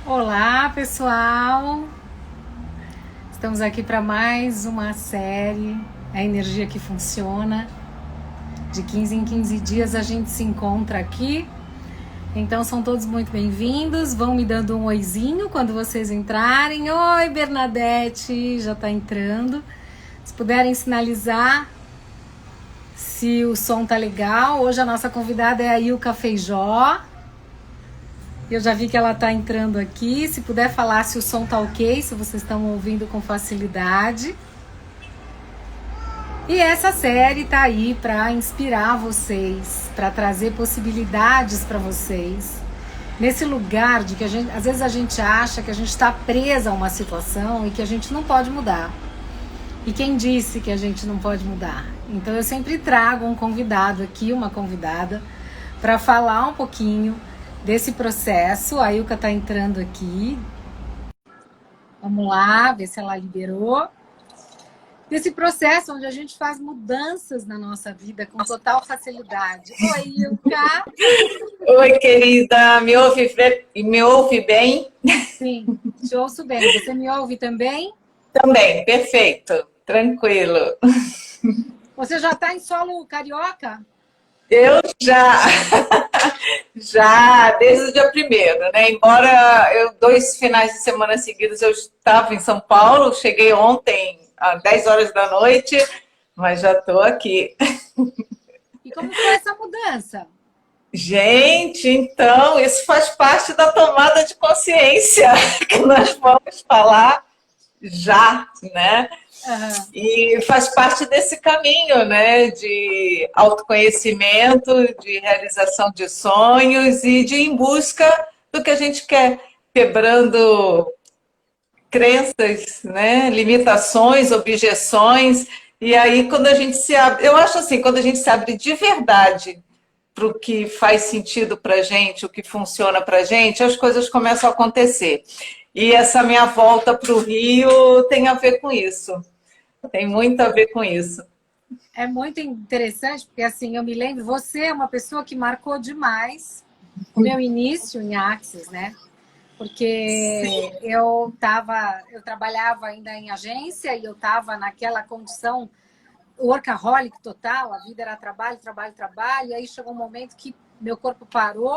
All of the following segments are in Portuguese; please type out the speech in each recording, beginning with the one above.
Olá, pessoal! Estamos aqui para mais uma série, A Energia que Funciona. De 15 em 15 dias a gente se encontra aqui. Então são todos muito bem-vindos. Vão me dando um oizinho quando vocês entrarem. Oi, Bernadette, já está entrando. Se puderem sinalizar se o som tá legal. Hoje a nossa convidada é a Ilka Feijó. Eu já vi que ela está entrando aqui. Se puder falar se o som tá ok, se vocês estão ouvindo com facilidade. E essa série tá aí para inspirar vocês, para trazer possibilidades para vocês. Nesse lugar de que às vezes a gente acha que a gente está presa a uma situação e que a gente não pode mudar. E quem disse que a gente não pode mudar? Então eu sempre trago um convidado aqui, uma convidada, para falar um pouquinho desse processo. A Ilka está entrando aqui. Vamos lá, ver se ela liberou. Desse processo onde a gente faz mudanças na nossa vida com total facilidade. Oi, Ilka! Oi, querida. Me ouve bem? Sim, te ouço bem. Você me ouve também? Também, perfeito. Tranquilo. Você já está em solo carioca? Eu já desde o dia primeiro, né? Embora eu 2 finais de semana seguidos eu estava em São Paulo, cheguei ontem às 10 horas da noite, mas já estou aqui. E como foi essa mudança? Gente, então, isso faz parte da tomada de consciência que nós vamos falar já, né? Uhum. E faz parte desse caminho, né, de autoconhecimento, de realização de sonhos e de ir em busca do que a gente quer, quebrando crenças, né, limitações, objeções. E aí, quando a gente se abre, eu acho assim, quando a gente se abre de verdade para o que faz sentido para a gente, o que funciona para a gente, as coisas começam a acontecer. E essa minha volta para o Rio tem a ver com isso. Tem muito a ver com isso. É muito interessante, porque assim, eu me lembro, você é uma pessoa que marcou demais o meu início em Axis, né? Porque eu trabalhava ainda em agência e eu estava naquela condição workaholic total, a vida era trabalho, trabalho, trabalho, e aí chegou um momento que meu corpo parou,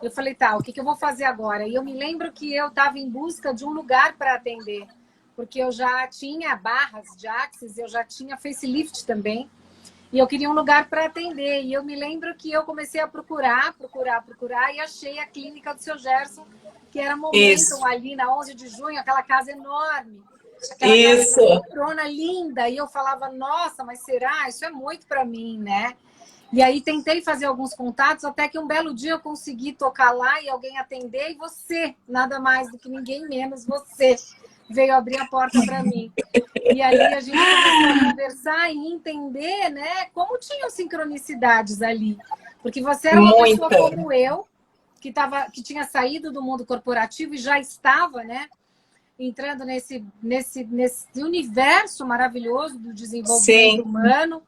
eu falei, tá, o que eu vou fazer agora? E eu me lembro que eu estava em busca de um lugar para atender, porque eu já tinha barras de Axis, eu já tinha facelift também, e eu queria um lugar para atender. E eu me lembro que eu comecei a procurar, e achei a clínica do seu Gerson, que era Momentum, Isso, ali na 11 de junho, aquela casa enorme, aquela casa isso, prona linda. E eu falava, nossa, mas será? Isso é muito para mim, né? E aí tentei fazer alguns contatos, até que um belo dia eu consegui tocar lá e alguém atender, e você, nada mais do que ninguém menos, você veio abrir a porta para mim. E ali a gente começou a conversar e entender, né, como tinham sincronicidades ali. Porque você era uma pessoa muita. como eu, que tinha saído do mundo corporativo e já estava, né, entrando nesse universo maravilhoso do desenvolvimento Sim, humano.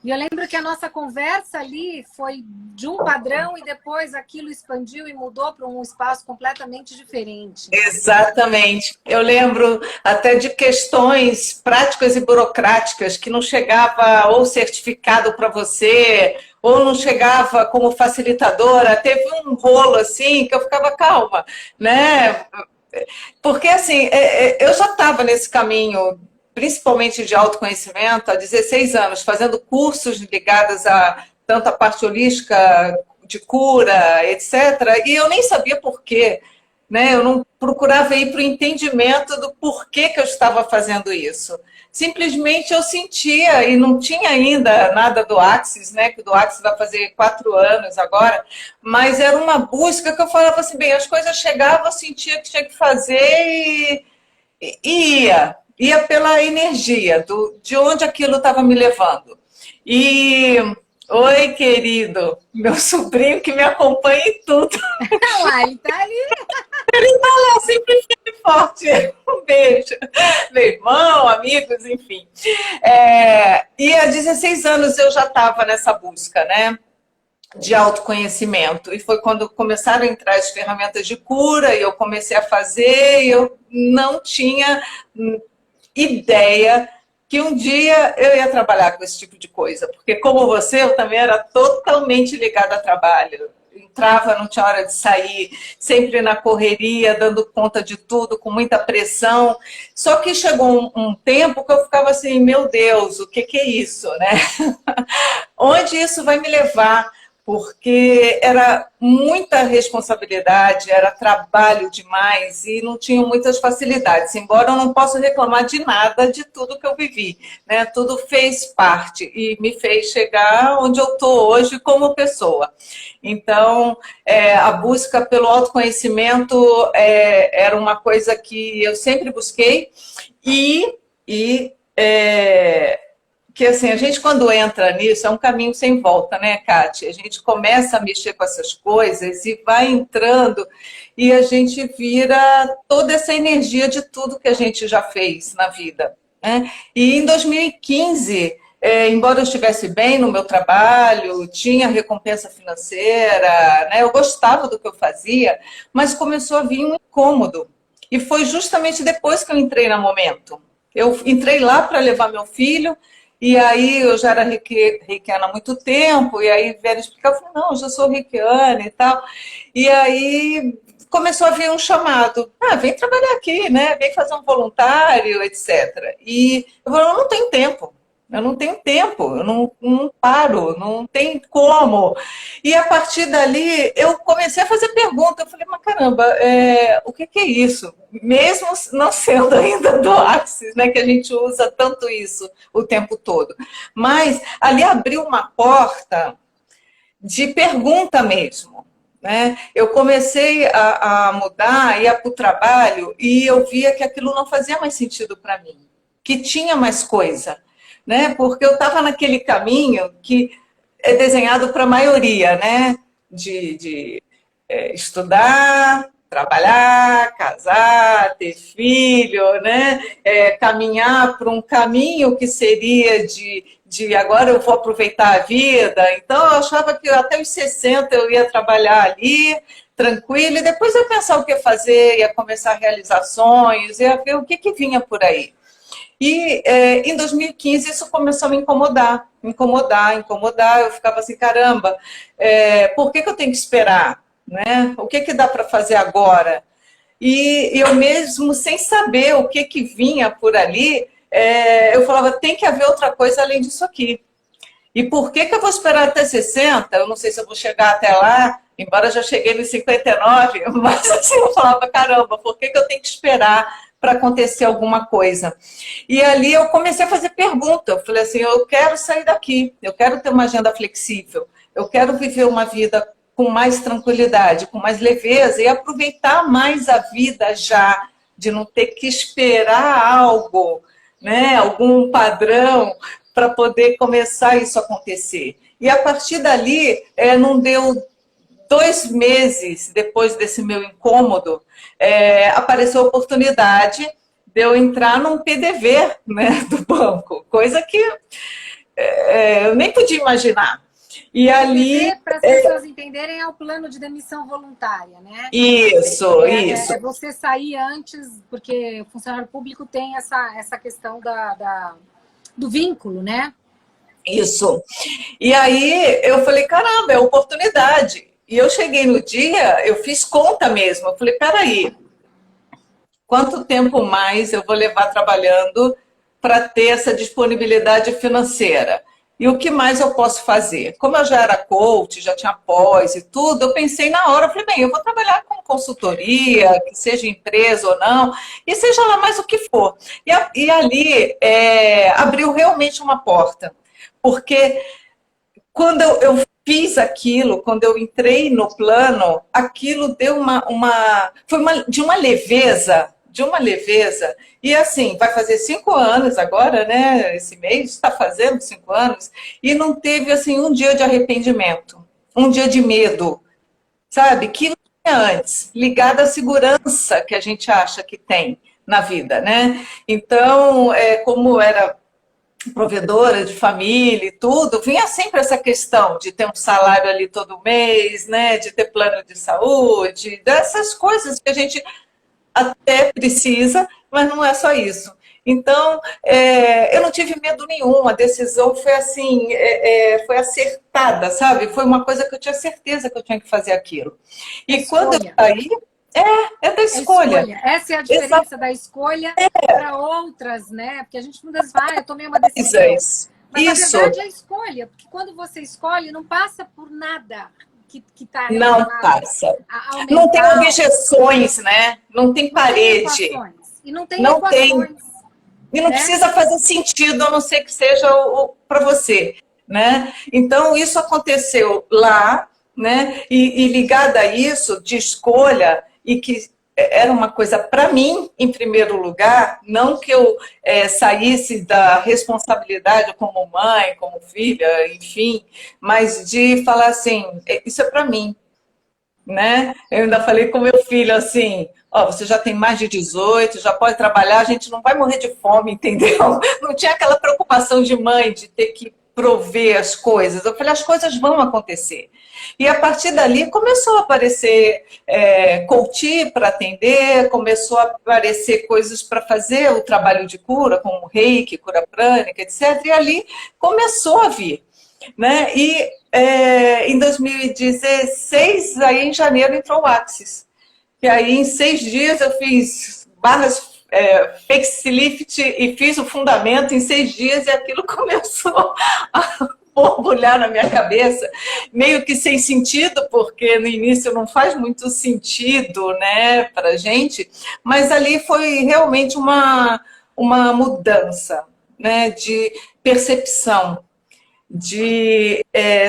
E eu lembro que a nossa conversa ali foi de um padrão e depois aquilo expandiu e mudou para um espaço completamente diferente, né? exatamente. Eu lembro até de questões práticas e burocráticas que não chegava ou certificado para você, ou não chegava como facilitadora. Teve um rolo assim que eu ficava calma, né? Porque assim, eu já estava nesse caminho, principalmente de autoconhecimento, há 16 anos, fazendo cursos ligados a tanto a parte holística, de cura, etc. E eu nem sabia por quê, né? Eu não procurava ir para o entendimento do porquê que eu estava fazendo isso. Simplesmente eu sentia, e não tinha ainda nada do Axis, né? Que o do Axis vai fazer 4 anos agora, mas era uma busca que eu falava assim, bem, as coisas chegavam, eu sentia que tinha que fazer e ia pela energia de onde aquilo estava me levando. E oi, querido, meu sobrinho que me acompanha em tudo. Lá, ele tá ali. Eu sempre firme e forte. Um beijo. Meu irmão, amigos, enfim. E há 16 anos eu já estava nessa busca, né? de autoconhecimento. E foi quando começaram a entrar as ferramentas de cura e eu comecei a fazer, e eu não tinha ideia que um dia eu ia trabalhar com esse tipo de coisa. Porque, como você, eu também era totalmente ligada a trabalho. Entrava, não tinha hora de sair, sempre na correria, dando conta de tudo, com muita pressão. Só que chegou um tempo que eu ficava assim, meu Deus, o que é isso, né? Onde isso vai me levar? Porque era muita responsabilidade, era trabalho demais e não tinha muitas facilidades. Embora eu não possa reclamar de nada de tudo que eu vivi, né? Tudo fez parte e me fez chegar onde eu estou hoje como pessoa. Então, a busca pelo autoconhecimento era uma coisa que eu sempre busquei e que assim, a gente quando entra nisso, é um caminho sem volta, né, Kátia? A gente começa a mexer com essas coisas e vai entrando e a gente vira toda essa energia de tudo que a gente já fez na vida, né? E em 2015, embora eu estivesse bem no meu trabalho, tinha recompensa financeira, né? Eu gostava do que eu fazia, mas começou a vir um incômodo. E foi justamente depois que eu entrei na Momento. Eu entrei lá para levar meu filho, e aí eu já era reikiana há muito tempo, e aí vieram explicar, eu falei, não, eu já sou reikiana e tal. E aí começou a vir um chamado, vem trabalhar aqui, né? Vem fazer um voluntário, etc. E eu falei, eu não tenho tempo. Eu não tenho tempo, eu não paro, não tem como. E a partir dali, eu comecei a fazer perguntas. Eu falei, mas caramba, o que é isso? Mesmo não sendo ainda do Axis, né, que a gente usa tanto isso o tempo todo. Mas ali abriu uma porta de pergunta mesmo. Né? Eu comecei a mudar, ia para o trabalho, e eu via que aquilo não fazia mais sentido para mim, que tinha mais coisa. Né? Porque eu estava naquele caminho que é desenhado para a maioria, né? De estudar, trabalhar, casar, ter filho, né? Caminhar para um caminho que seria de agora eu vou aproveitar a vida. Então, eu achava que até os 60 eu ia trabalhar ali, tranquilo, e depois eu ia pensar o que fazer, ia começar a realizar sonhos, ia ver o que vinha por aí. E em 2015 isso começou a me incomodar. Eu ficava assim, caramba, por que eu tenho que esperar? Né? O que dá para fazer agora? E eu mesmo, sem saber o que vinha por ali, eu falava, tem que haver outra coisa além disso aqui. E por que eu vou esperar até 60? Eu não sei se eu vou chegar até lá, embora eu já cheguei nos 59, mas assim, eu falava, caramba, por que eu tenho que esperar para acontecer alguma coisa? E ali eu comecei a fazer pergunta. Eu falei assim, eu quero sair daqui, eu quero ter uma agenda flexível, eu quero viver uma vida com mais tranquilidade, com mais leveza e aproveitar mais a vida já, de não ter que esperar algo, né, algum padrão para poder começar isso a acontecer. E a partir dali, não deu 2 meses depois desse meu incômodo, apareceu a oportunidade de eu entrar num PDV, né, do banco, coisa que eu nem podia imaginar. E ali... Para as pessoas entenderem, é o plano de demissão voluntária, né? Isso, isso. É você sair antes, porque o funcionário público tem essa questão do vínculo, né? Isso. E aí eu falei, caramba, é oportunidade. E eu cheguei no dia, eu fiz conta mesmo. Eu falei, peraí, quanto tempo mais eu vou levar trabalhando para ter essa disponibilidade financeira? E o que mais eu posso fazer? Como eu já era coach, já tinha pós e tudo, eu pensei na hora, eu falei, bem, eu vou trabalhar com consultoria, que seja empresa ou não, e seja lá mais o que for. E ali abriu realmente uma porta. Porque quando eu fiz aquilo, quando eu entrei no plano, aquilo deu de uma leveza, e assim, vai fazer 5 anos agora, né? Esse mês está fazendo 5 anos, e não teve assim um dia de arrependimento, um dia de medo, sabe? Que não tinha antes, ligado à segurança que a gente acha que tem na vida, né? Então, como era provedora de família e tudo, vinha sempre essa questão de ter um salário ali todo mês, né, de ter plano de saúde, dessas coisas que a gente até precisa, mas não é só isso. Então, eu não tive medo nenhum, a decisão foi assim, foi acertada, sabe? Foi uma coisa que eu tinha certeza que eu tinha que fazer aquilo. E quando eu saí, é da escolha. Essa é a diferença da escolha para outras, né? Porque a gente muitas vezes fala, eu tomei uma decisão. Mas Isso. na verdade é a escolha, porque quando você escolhe, não passa por nada que está relacionado. Não passa. Não tem objeções, né? Não tem parede. E não tem equações. E não precisa fazer sentido, a não ser que seja para você, né? Então, isso aconteceu lá, né? E ligada a isso, de escolha, e que era uma coisa para mim, em primeiro lugar, não que eu saísse da responsabilidade como mãe, como filha, enfim, mas de falar assim, isso é para mim, né? Eu ainda falei com meu filho assim, você já tem mais de 18, já pode trabalhar, a gente não vai morrer de fome, entendeu? Não tinha aquela preocupação de mãe de ter que prover as coisas. Eu falei, as coisas vão acontecer. E a partir dali começou a aparecer coach para atender, começou a aparecer coisas para fazer o trabalho de cura, como reiki, cura prânica, etc. E ali começou a vir. Né? E em 2016, aí em janeiro, entrou o Axis. E aí em 6 dias eu fiz barras facelift e fiz o fundamento em 6 dias e aquilo começou a borbulhar na minha cabeça, meio que sem sentido, porque no início não faz muito sentido, né, pra gente, mas ali foi realmente uma mudança, né, de percepção, de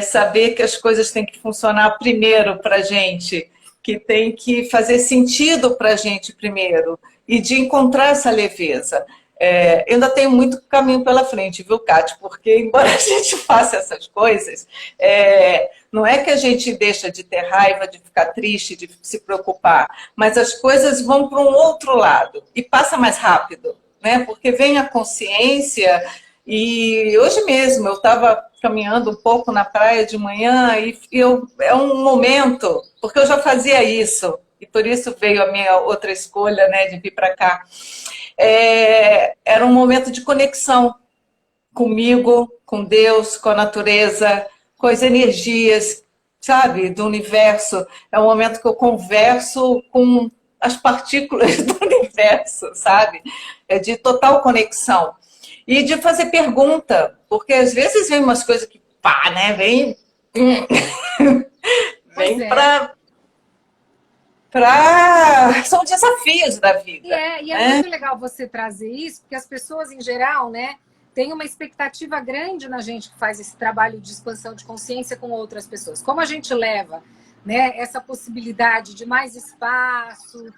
saber que as coisas têm que funcionar primeiro para a gente, que tem que fazer sentido para a gente primeiro, e de encontrar essa leveza. Eu ainda tenho muito caminho pela frente, viu, Cátia? Porque, embora a gente faça essas coisas, não é que a gente deixa de ter raiva, de ficar triste, de se preocupar, mas as coisas vão para um outro lado, e passa mais rápido, né? Porque vem a consciência. E hoje mesmo eu estava caminhando um pouco na praia de manhã e é um momento, porque eu já fazia isso, e por isso veio a minha outra escolha, né, de vir para cá. Era um momento de conexão comigo, com Deus, com a natureza, com as energias, sabe, do universo. É um momento que eu converso com as partículas do universo, sabe? É de total conexão. E de fazer pergunta, porque às vezes vem umas coisas que, pá, né, vem são desafios da vida. E é muito legal você trazer isso, porque as pessoas, em geral, né, têm uma expectativa grande na gente que faz esse trabalho de expansão de consciência com outras pessoas. Como a gente leva, né, essa possibilidade de mais espaço,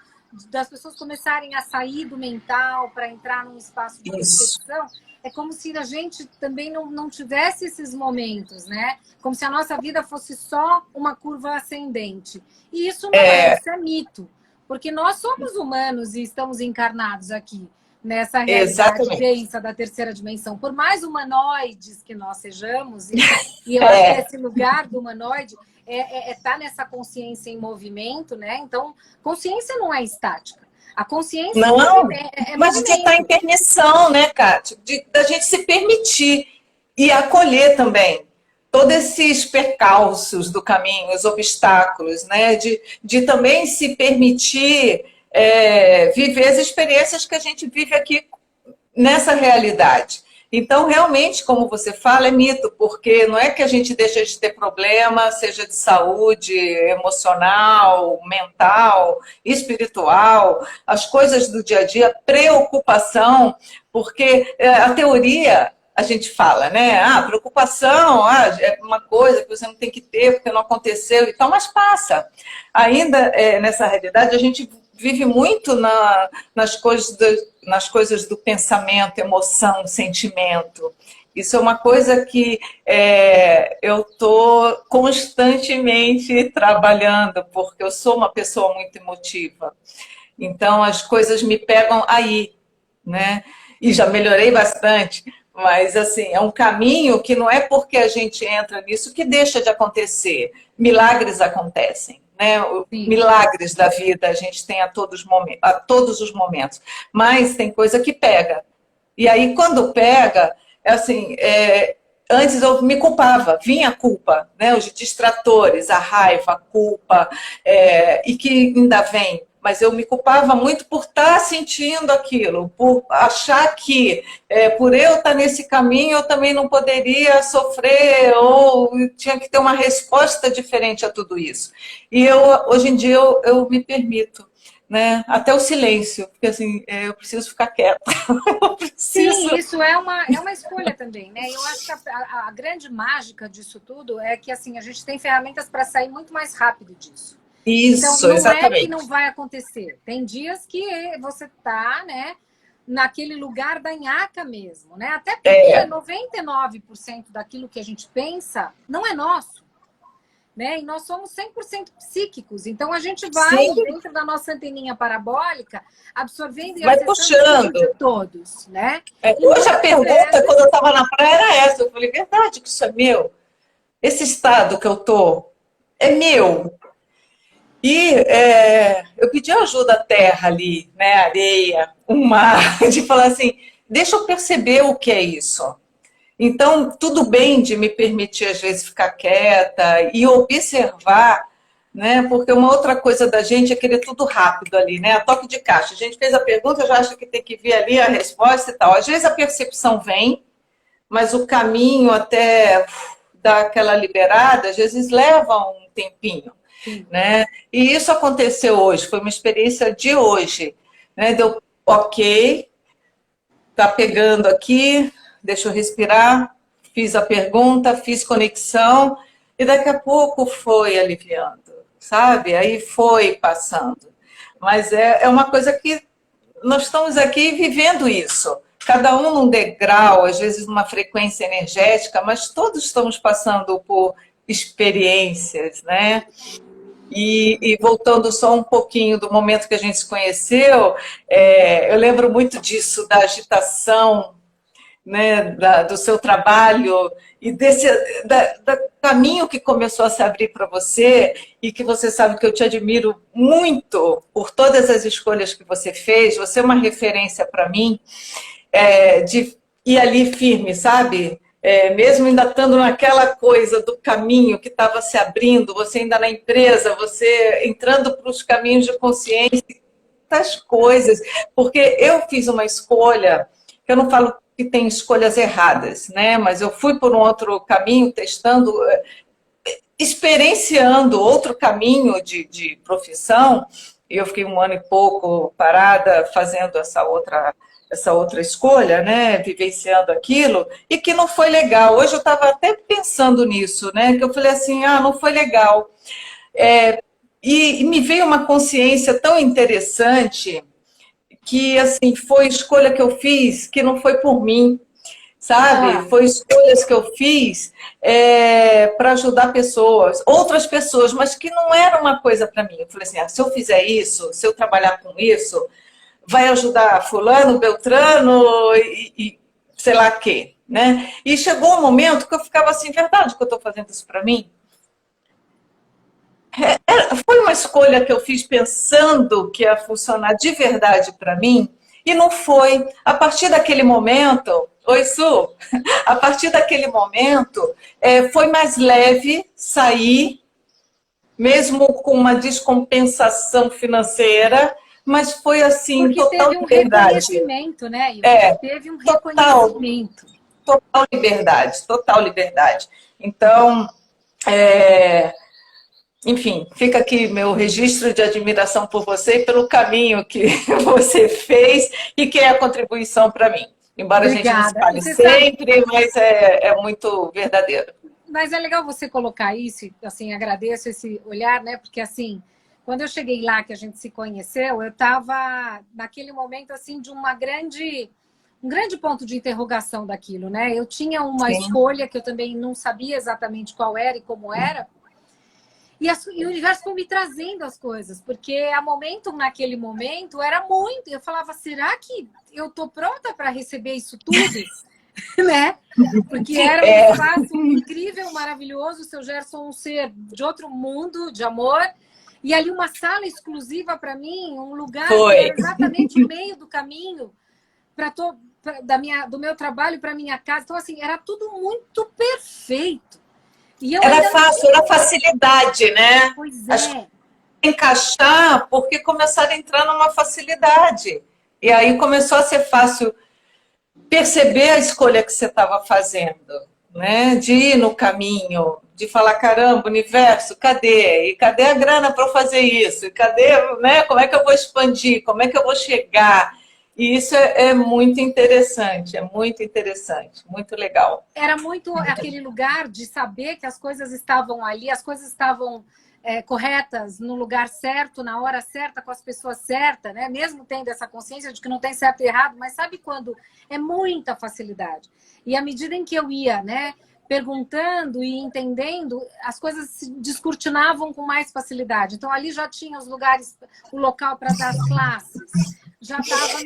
das pessoas começarem a sair do mental para entrar num espaço de percepção, é como se a gente também não tivesse esses momentos, né? Como se a nossa vida fosse só uma curva ascendente. E isso não isso é mito. Porque nós somos humanos e estamos encarnados aqui, nessa realidade densa da terceira dimensão. Por mais humanoides que nós sejamos, e eu acho que esse lugar do humanoide tá nessa consciência em movimento, né? Então, consciência não é estática. A consciência mas de estar em permissão, né, Kátia? Da gente se permitir e acolher também todos esses percalços do caminho, os obstáculos, né? De também se permitir viver as experiências que a gente vive aqui nessa realidade. Então, realmente, como você fala, é mito, porque não é que a gente deixa de ter problema, seja de saúde, emocional, mental, espiritual, as coisas do dia a dia, preocupação, porque a teoria, a gente fala, né? Preocupação, é uma coisa que você não tem que ter porque não aconteceu e tal, mas passa. Ainda nessa realidade, a gente vive muito nas coisas do pensamento, emoção, sentimento. Isso é uma coisa que eu estou constantemente trabalhando, porque eu sou uma pessoa muito emotiva. Então, as coisas me pegam aí, né? E já melhorei bastante, Mas, assim, é um caminho que não é porque a gente entra nisso que deixa de acontecer. Milagres acontecem, né? Sim. Milagres da vida a gente tem a todos os momentos. Mas tem coisa que pega. E aí, quando pega, é assim, antes eu me culpava, vinha a culpa, né? Os distratores, a raiva, a culpa, e que ainda vem. Mas eu me culpava muito por estar sentindo aquilo, por achar que por eu estar nesse caminho eu também não poderia sofrer ou tinha que ter uma resposta diferente a tudo isso. E hoje em dia eu me permito, né? Até o silêncio, porque assim, eu preciso ficar quieta. Eu preciso. Sim, isso é uma escolha também, né? Eu acho que a grande mágica disso tudo é que assim, a gente tem ferramentas para sair muito mais rápido disso. Então, Isso, não é que não exatamente. vai acontecer. Tem dias que você tá, né, naquele lugar da nhaca mesmo, né? Até porque É, 99% daquilo que a gente pensa não é nosso, né? E nós somos 100% psíquicos. Então, a gente vai, sim, dentro da nossa anteninha parabólica, absorvendo e vai acessando tudo de puxando. todos, né? E Hoje a muitas pergunta, quando vezes, eu estava na praia, era essa. Eu falei, verdade que isso é meu? Esse estado que eu tô é meu? E eu pedi ajuda à terra ali, né, areia, o mar, de falar assim, deixa eu perceber o que é isso. Então, tudo bem de me permitir, às vezes, ficar quieta e observar, né? Porque uma outra coisa da gente é querer tudo rápido ali, né? A toque de caixa. A gente fez a pergunta, já acha que tem que vir ali a resposta e tal. Às vezes a percepção vem, mas o caminho até dar aquela liberada, às vezes leva um tempinho, sim, né? E isso aconteceu hoje, foi uma experiência de hoje, né? Deu ok, tá pegando aqui, deixa eu respirar, fiz a pergunta, fiz conexão, e daqui a pouco foi aliviando, sabe? Aí foi passando. Mas é uma coisa que nós estamos aqui vivendo isso. Cada um num degrau, às vezes numa frequência energética, mas todos estamos passando por experiências, né? E voltando só um pouquinho do momento que a gente se conheceu, eu lembro muito disso, da agitação, né, do seu trabalho e do caminho que começou a se abrir para você e que você sabe que eu te admiro muito por todas as escolhas que você fez. Você é uma referência para mim de ir ali firme, sabe? Mesmo ainda estando naquela coisa do caminho que estava se abrindo, você ainda na empresa, você entrando para os caminhos de consciência, tantas coisas, porque eu fiz uma escolha, que eu não falo que tem escolhas erradas, né? Mas eu fui por um outro caminho, testando, experienciando outro caminho de profissão, e eu fiquei um ano e pouco parada fazendo essa outra escolha, né, vivenciando aquilo, e que não foi legal. Hoje eu estava até pensando nisso, né, que eu falei assim, não foi legal. E me veio uma consciência tão interessante que, assim, foi escolha que eu fiz que não foi por mim, sabe? ah, Foi escolhas que eu fiz para ajudar pessoas, outras pessoas, mas que não era uma coisa para mim. Eu falei assim, se eu fizer isso, se eu trabalhar com isso, vai ajudar fulano, beltrano e sei lá quê, né? E chegou um momento que eu ficava assim, verdade que eu estou fazendo isso para mim? Foi uma escolha que eu fiz pensando que ia funcionar de verdade para mim e não foi. A partir daquele momento, oi Su, a partir daquele momento foi mais leve sair, mesmo com uma descompensação financeira, mas foi assim, porque total teve um liberdade. reconhecimento, né, Ilka? Teve um Total, reconhecimento. total liberdade, total liberdade. Então, é, enfim, fica aqui meu registro de admiração por você e pelo caminho que você fez e que é a contribuição para mim. Embora a gente não se Obrigada. E fale você sabe, sempre, mas é muito verdadeiro. mas é legal você colocar isso, e, assim, agradeço esse olhar, né? Porque, assim, quando eu cheguei lá, que a gente se conheceu, eu estava naquele momento, assim, de um grande ponto de interrogação daquilo, né? Eu tinha uma Sim, escolha que eu também não sabia exatamente qual era e como era, e o universo foi me trazendo as coisas, porque a Momentum, naquele momento, era muito. Eu falava, será que eu tô pronta para receber isso tudo? né? Porque era um espaço incrível, maravilhoso, o seu Gerson um ser de outro mundo, de amor, e ali uma sala exclusiva para mim, um lugar que era exatamente o meio do caminho do meu trabalho para minha casa. Então, assim, era tudo muito perfeito. E era fácil, era facilidade, né? Pois é. Encaixar, porque começaram a entrar numa facilidade. E aí começou a ser fácil perceber a escolha que você estava fazendo, né? De ir no caminho, de falar, caramba, universo, cadê? E cadê a grana para eu fazer isso? E cadê, né? Como é que eu vou expandir? Como é que eu vou chegar? E isso é muito interessante, muito legal. Era muito aquele lugar de saber que as coisas estavam ali, as coisas estavam corretas, no lugar certo, na hora certa, com as pessoas certas, né? Mesmo tendo essa consciência de que não tem certo e errado, mas sabe quando é muita facilidade. E à medida em que eu ia, né, perguntando e entendendo, as coisas se descortinavam com mais facilidade. Então ali já tinha os lugares, o local para dar as classes, já estava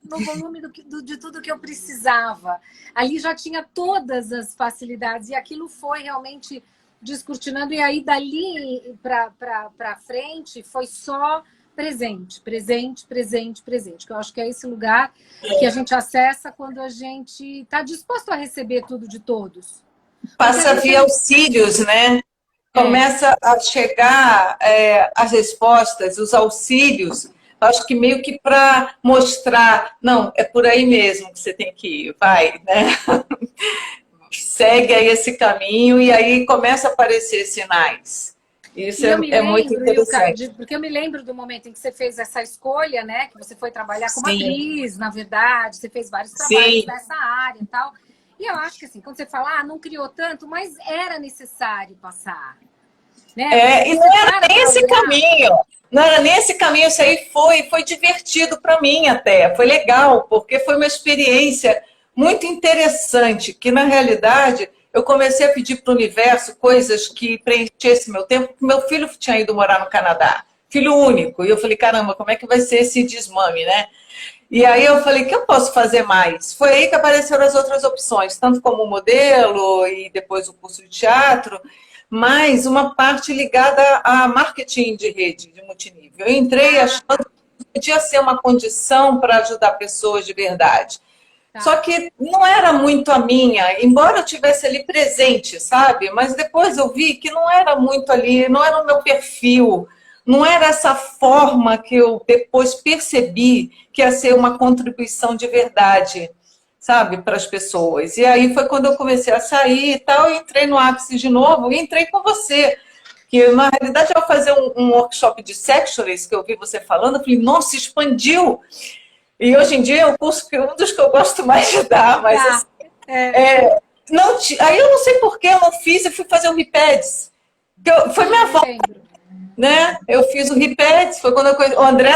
no volume de tudo que eu precisava. Ali já tinha todas as facilidades e aquilo foi realmente descortinando, e aí dali para frente foi só presente, presente, presente, presente, que eu acho que é esse lugar que a gente acessa quando a gente está disposto a receber tudo de todos. Passa via auxílios, né? Começa a chegar as respostas, os auxílios, acho que meio que para mostrar, não, é por aí mesmo que você tem que ir, vai, né? Segue aí esse caminho e aí começa a aparecer sinais. Isso é muito interessante. Porque eu me lembro do momento em que você fez essa escolha, né? Que você foi trabalhar como atriz, na verdade, você fez vários trabalhos nessa área e tal. E eu acho que assim, quando você fala, não criou tanto, mas era necessário passar. Né? E não era nem esse caminho. Não era nem esse caminho, isso aí foi divertido para mim até. Foi legal, porque foi uma experiência muito interessante, que na realidade eu comecei a pedir para o universo coisas que preenchessem meu tempo, porque meu filho tinha ido morar no Canadá, filho único, e eu falei, caramba, como é que vai ser esse desmame, né? E aí eu falei, o que eu posso fazer mais? Foi aí que apareceram as outras opções, tanto como modelo e depois o curso de teatro, mas uma parte ligada a marketing de rede, de multinível. Eu entrei achando que podia ser uma condição para ajudar pessoas de verdade. Só que não era muito a minha, embora eu tivesse ali presente, sabe? Mas depois eu vi que não era muito ali, não era o meu perfil, não era essa forma que eu depois percebi que ia ser uma contribuição de verdade, sabe, para as pessoas. E aí foi quando eu comecei a sair e tal, e entrei no Axis de novo, e entrei com você. Que na realidade, ao fazer um workshop de Sexuries, que eu vi você falando, eu falei, nossa, expandiu! E hoje em dia é um curso um dos que eu gosto mais de dar, mas assim, aí eu não sei por que eu não fiz e fui fazer o RIPEDS. Foi minha avó, né? Eu fiz o RIPEDS, foi quando eu conheci, o André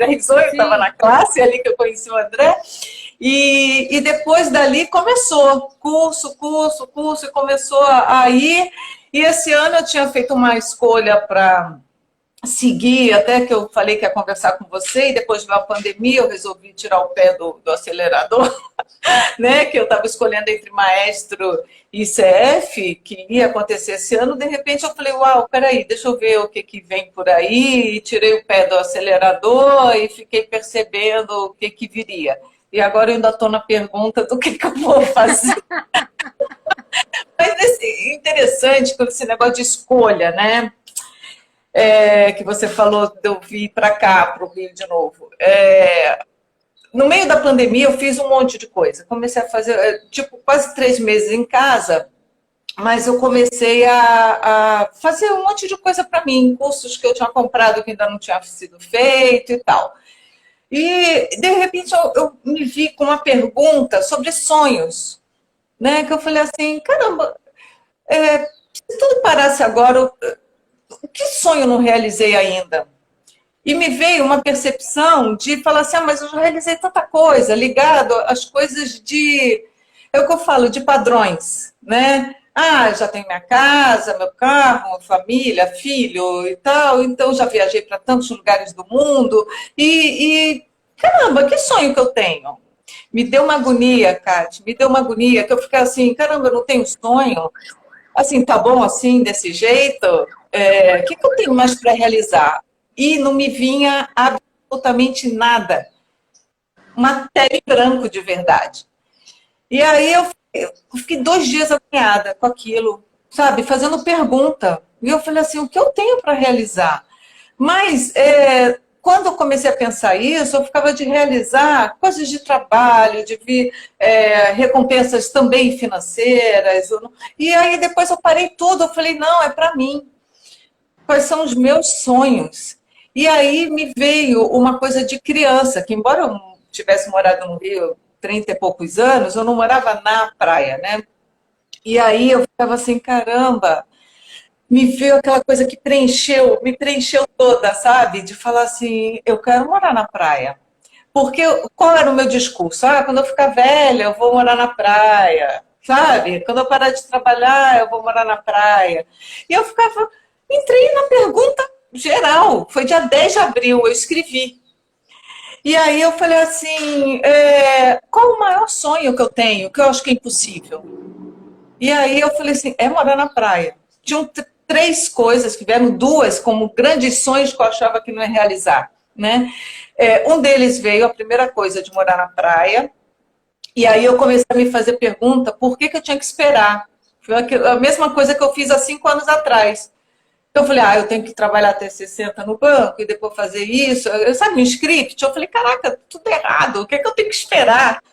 Risonho estava na classe, ali que eu conheci o André. E depois dali começou curso, e começou a ir. E esse ano eu tinha feito uma escolha para seguir, até que eu falei que ia conversar com você, e depois veio a pandemia, eu resolvi tirar o pé do acelerador, né? Que eu estava escolhendo entre maestro e CF, que ia acontecer esse ano. De repente eu falei, uau, peraí, deixa eu ver o que vem por aí, e tirei o pé do acelerador e fiquei percebendo o que viria. E agora eu ainda estou na pergunta do que eu vou fazer. Mas é interessante com esse negócio de escolha, né? Que você falou de eu vir para cá, para o Rio de novo. No meio da pandemia eu fiz um monte de coisa. Comecei a fazer, quase 3 meses em casa, mas eu comecei a fazer um monte de coisa para mim, cursos que eu tinha comprado que ainda não tinha sido feito e tal. E, de repente, eu me vi com uma pergunta sobre sonhos, né? Que eu falei assim, caramba, se tudo parasse agora, que sonho eu não realizei ainda? E me veio uma percepção de falar assim, mas eu já realizei tanta coisa, ligado às coisas é o que eu falo, de padrões, né? Já tenho minha casa, meu carro, família, filho e tal, então já viajei para tantos lugares do mundo. Caramba, que sonho que eu tenho? Me deu uma agonia, Kate, me deu uma agonia, que eu fiquei assim, caramba, eu não tenho sonho. Assim, tá bom assim, desse jeito? O que eu tenho mais para realizar? E não me vinha absolutamente nada. Uma tela em branco de verdade. E aí eu fiquei 2 dias apanhada com aquilo, sabe, fazendo pergunta. E eu falei assim, o que eu tenho para realizar? Mas quando eu comecei a pensar isso, eu ficava de realizar coisas de trabalho, de vir recompensas também financeiras. E aí depois eu parei tudo, eu falei, não, é para mim. Quais são os meus sonhos? E aí me veio uma coisa de criança, que embora eu tivesse morado no Rio 30 e poucos anos, eu não morava na praia, né? E aí eu ficava assim, caramba, me veio aquela coisa que preencheu, me preencheu toda, sabe? De falar assim, eu quero morar na praia. Porque qual era o meu discurso? Ah, quando eu ficar velha, eu vou morar na praia, sabe? Quando eu parar de trabalhar, eu vou morar na praia. E eu ficava, entrei na pergunta geral. Foi dia 10 de abril, eu escrevi. E aí eu falei assim, qual o maior sonho que eu tenho, que eu acho que é impossível? E aí eu falei assim, é morar na praia. Tinham 3 coisas, que vieram 2 como grandes sonhos que eu achava que não ia realizar, né? Um deles veio, a primeira coisa, de morar na praia. E aí eu comecei a me fazer pergunta, por que eu tinha que esperar? Foi a mesma coisa que eu fiz há 5 anos atrás. Eu falei, eu tenho que trabalhar até 60 no banco e depois fazer isso. Sabe, um script? Eu falei, caraca, tudo errado. O que eu tenho que esperar?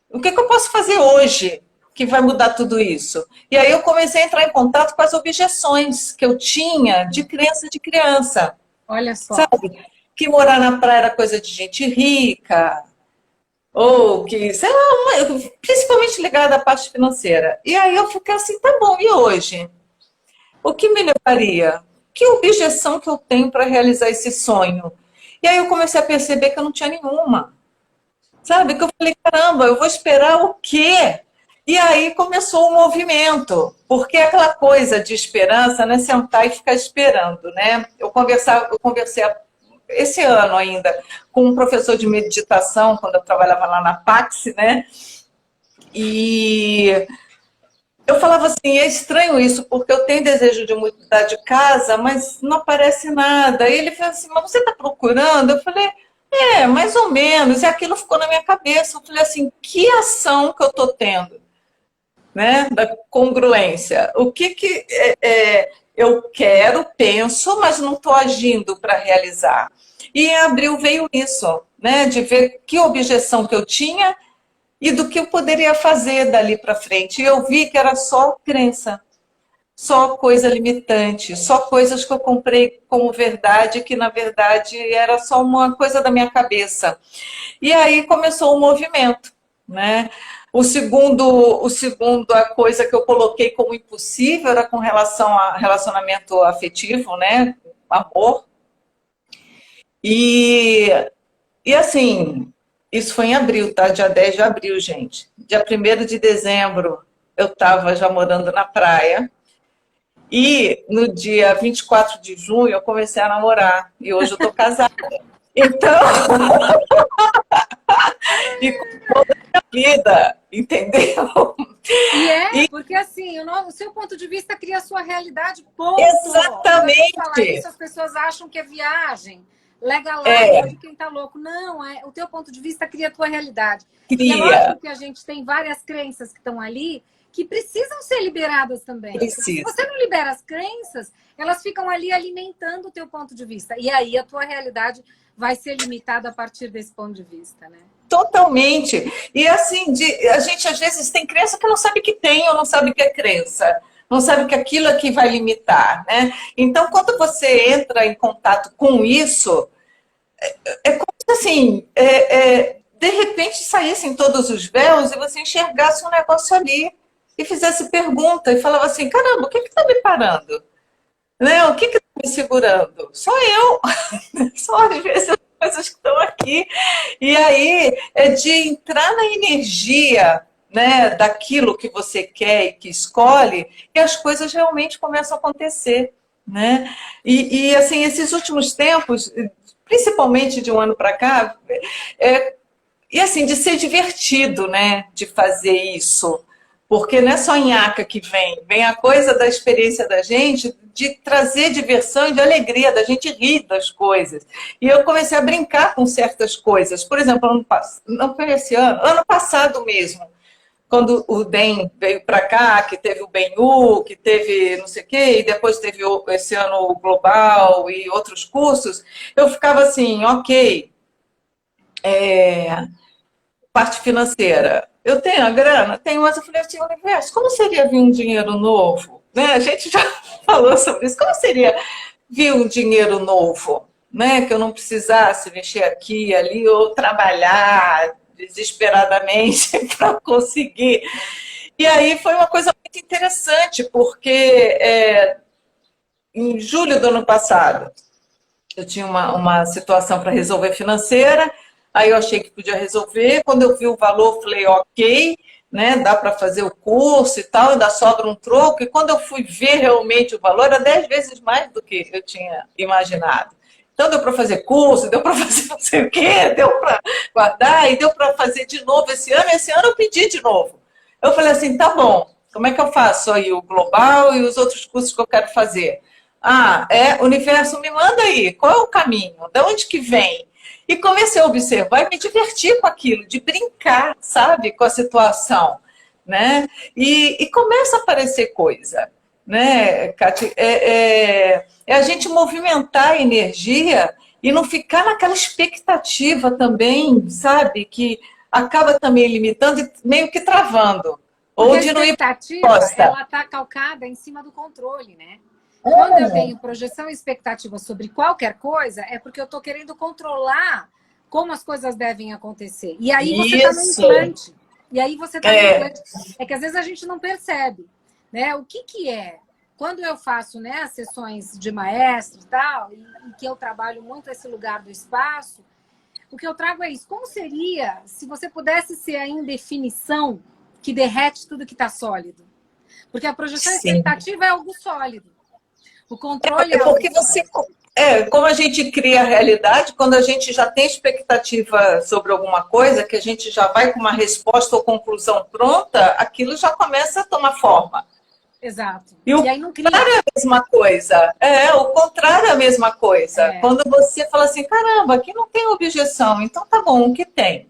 O que eu posso fazer hoje que vai mudar tudo isso? E aí eu comecei a entrar em contato com as objeções que eu tinha de crença de criança. Olha só. Sabe? Que morar na praia era coisa de gente rica, ou que, sei lá, principalmente ligada à parte financeira. E aí eu fiquei assim, tá bom, e hoje? O que me levaria? Que objeção que eu tenho para realizar esse sonho? E aí eu comecei a perceber que eu não tinha nenhuma. Sabe? Que eu falei, caramba, eu vou esperar o quê? E aí começou o movimento, porque aquela coisa de esperança não é sentar e ficar esperando, né? Eu conversei esse ano ainda com um professor de meditação, quando eu trabalhava lá na Pax, né? E eu falava assim, é estranho isso, porque eu tenho desejo de mudar de casa, mas não aparece nada. E ele falou assim, mas você está procurando? Eu falei, mais ou menos. E aquilo ficou na minha cabeça. Eu falei assim, que ação que eu estou tendo? Né? Da congruência. O que eu quero, penso, mas não estou agindo para realizar. E em abril veio isso, né? De ver que objeção que eu tinha e do que eu poderia fazer dali para frente. E eu vi que era só crença, só coisa limitante, só coisas que eu comprei como verdade, que na verdade era só uma coisa da minha cabeça. E aí começou o movimento, né? A coisa que eu coloquei como impossível era com relação a relacionamento afetivo, né? Amor. E assim, isso foi em abril, tá? Dia 10 de abril, gente. Dia 1º de dezembro, eu estava já morando na praia. E no dia 24 de junho, eu comecei a namorar. E hoje eu estou casada. Então, e com toda a minha vida, entendeu? Porque assim, o seu ponto de vista cria a sua realidade, ponto. Exatamente. Quando falar isso, as pessoas acham que é viagem. Legalidade de quem tá louco. Não, o teu ponto de vista cria a tua realidade. Cria. E é lógico que a gente tem várias crenças que estão ali que precisam ser liberadas também. Se você não libera as crenças, elas ficam ali alimentando o teu ponto de vista. E aí a tua realidade vai ser limitada a partir desse ponto de vista, né? Totalmente. E assim, a gente às vezes tem crença que não sabe que tem ou não sabe que é crença. Não sabe que aquilo é que vai limitar, né? Então, quando você entra em contato com isso, é como se assim, de repente saíssem todos os véus e você enxergasse um negócio ali e fizesse pergunta e falava assim, caramba, o que está me parando? Né? O que está me segurando? Só eu. Só às vezes as coisas que estão aqui. E aí é de entrar na energia, né, daquilo que você quer e que escolhe, e as coisas realmente começam a acontecer. Né? E assim, esses últimos tempos, principalmente de um ano para cá, E assim, de ser divertido, né? De fazer isso. Porque não é só nhaca que vem a coisa da experiência da gente, de trazer diversão e de alegria, da gente rir das coisas. E eu comecei a brincar com certas coisas. Por exemplo, não foi esse ano passado mesmo, quando o DEM veio para cá, que teve o BenU, que teve não sei o quê, e depois teve esse ano o Global e outros cursos, eu ficava assim, ok, parte financeira. Eu tenho a grana? Tenho, mas eu falei assim, universo, como seria vir um dinheiro novo? Né? A gente já falou sobre isso. Como seria vir um dinheiro novo? Né? Que eu não precisasse mexer aqui e ali ou trabalhar desesperadamente para conseguir. E aí foi uma coisa muito interessante, porque em julho do ano passado eu tinha uma situação para resolver financeira, aí eu achei que podia resolver. Quando eu vi o valor, falei, ok, né, dá para fazer o curso e tal, ainda sobra um troco. E quando eu fui ver realmente o valor, era 10 vezes mais do que eu tinha imaginado. Então deu para fazer curso, deu para fazer não sei o quê, deu para guardar e deu para fazer de novo esse ano. Esse ano eu pedi de novo. Eu falei assim, tá bom, como é que eu faço aí o global e os outros cursos que eu quero fazer? Universo, me manda aí, qual é o caminho? De onde que vem? E comecei a observar e me divertir com aquilo, de brincar, sabe, com a situação, né? E começa a aparecer coisa, né, Cátia? É a gente movimentar a energia e não ficar naquela expectativa também, sabe, que acaba também limitando e meio que travando. Porque Ou a de não ir para expectativa, ela está calcada em cima do controle, né? Quando eu tenho projeção e expectativa sobre qualquer coisa, é porque eu estou querendo controlar como as coisas devem acontecer. E aí você está no implante. E aí você está no implante. É que às vezes a gente não percebe, né? O que é? Quando eu faço, né, as sessões de maestro e tal, e que eu trabalho muito esse lugar do espaço, o que eu trago é isso. Como seria se você pudesse ser a indefinição que derrete tudo que está sólido? Porque a projeção e expectativa é algo sólido. O controle é porque você, como a gente cria a realidade, quando a gente já tem expectativa sobre alguma coisa, que a gente já vai com uma resposta ou conclusão pronta, aquilo já começa a tomar forma. Exato. E o aí não cria. contrário é a mesma coisa. O contrário é a mesma coisa. Quando você fala assim, caramba, aqui não tem objeção, então tá bom, o que tem?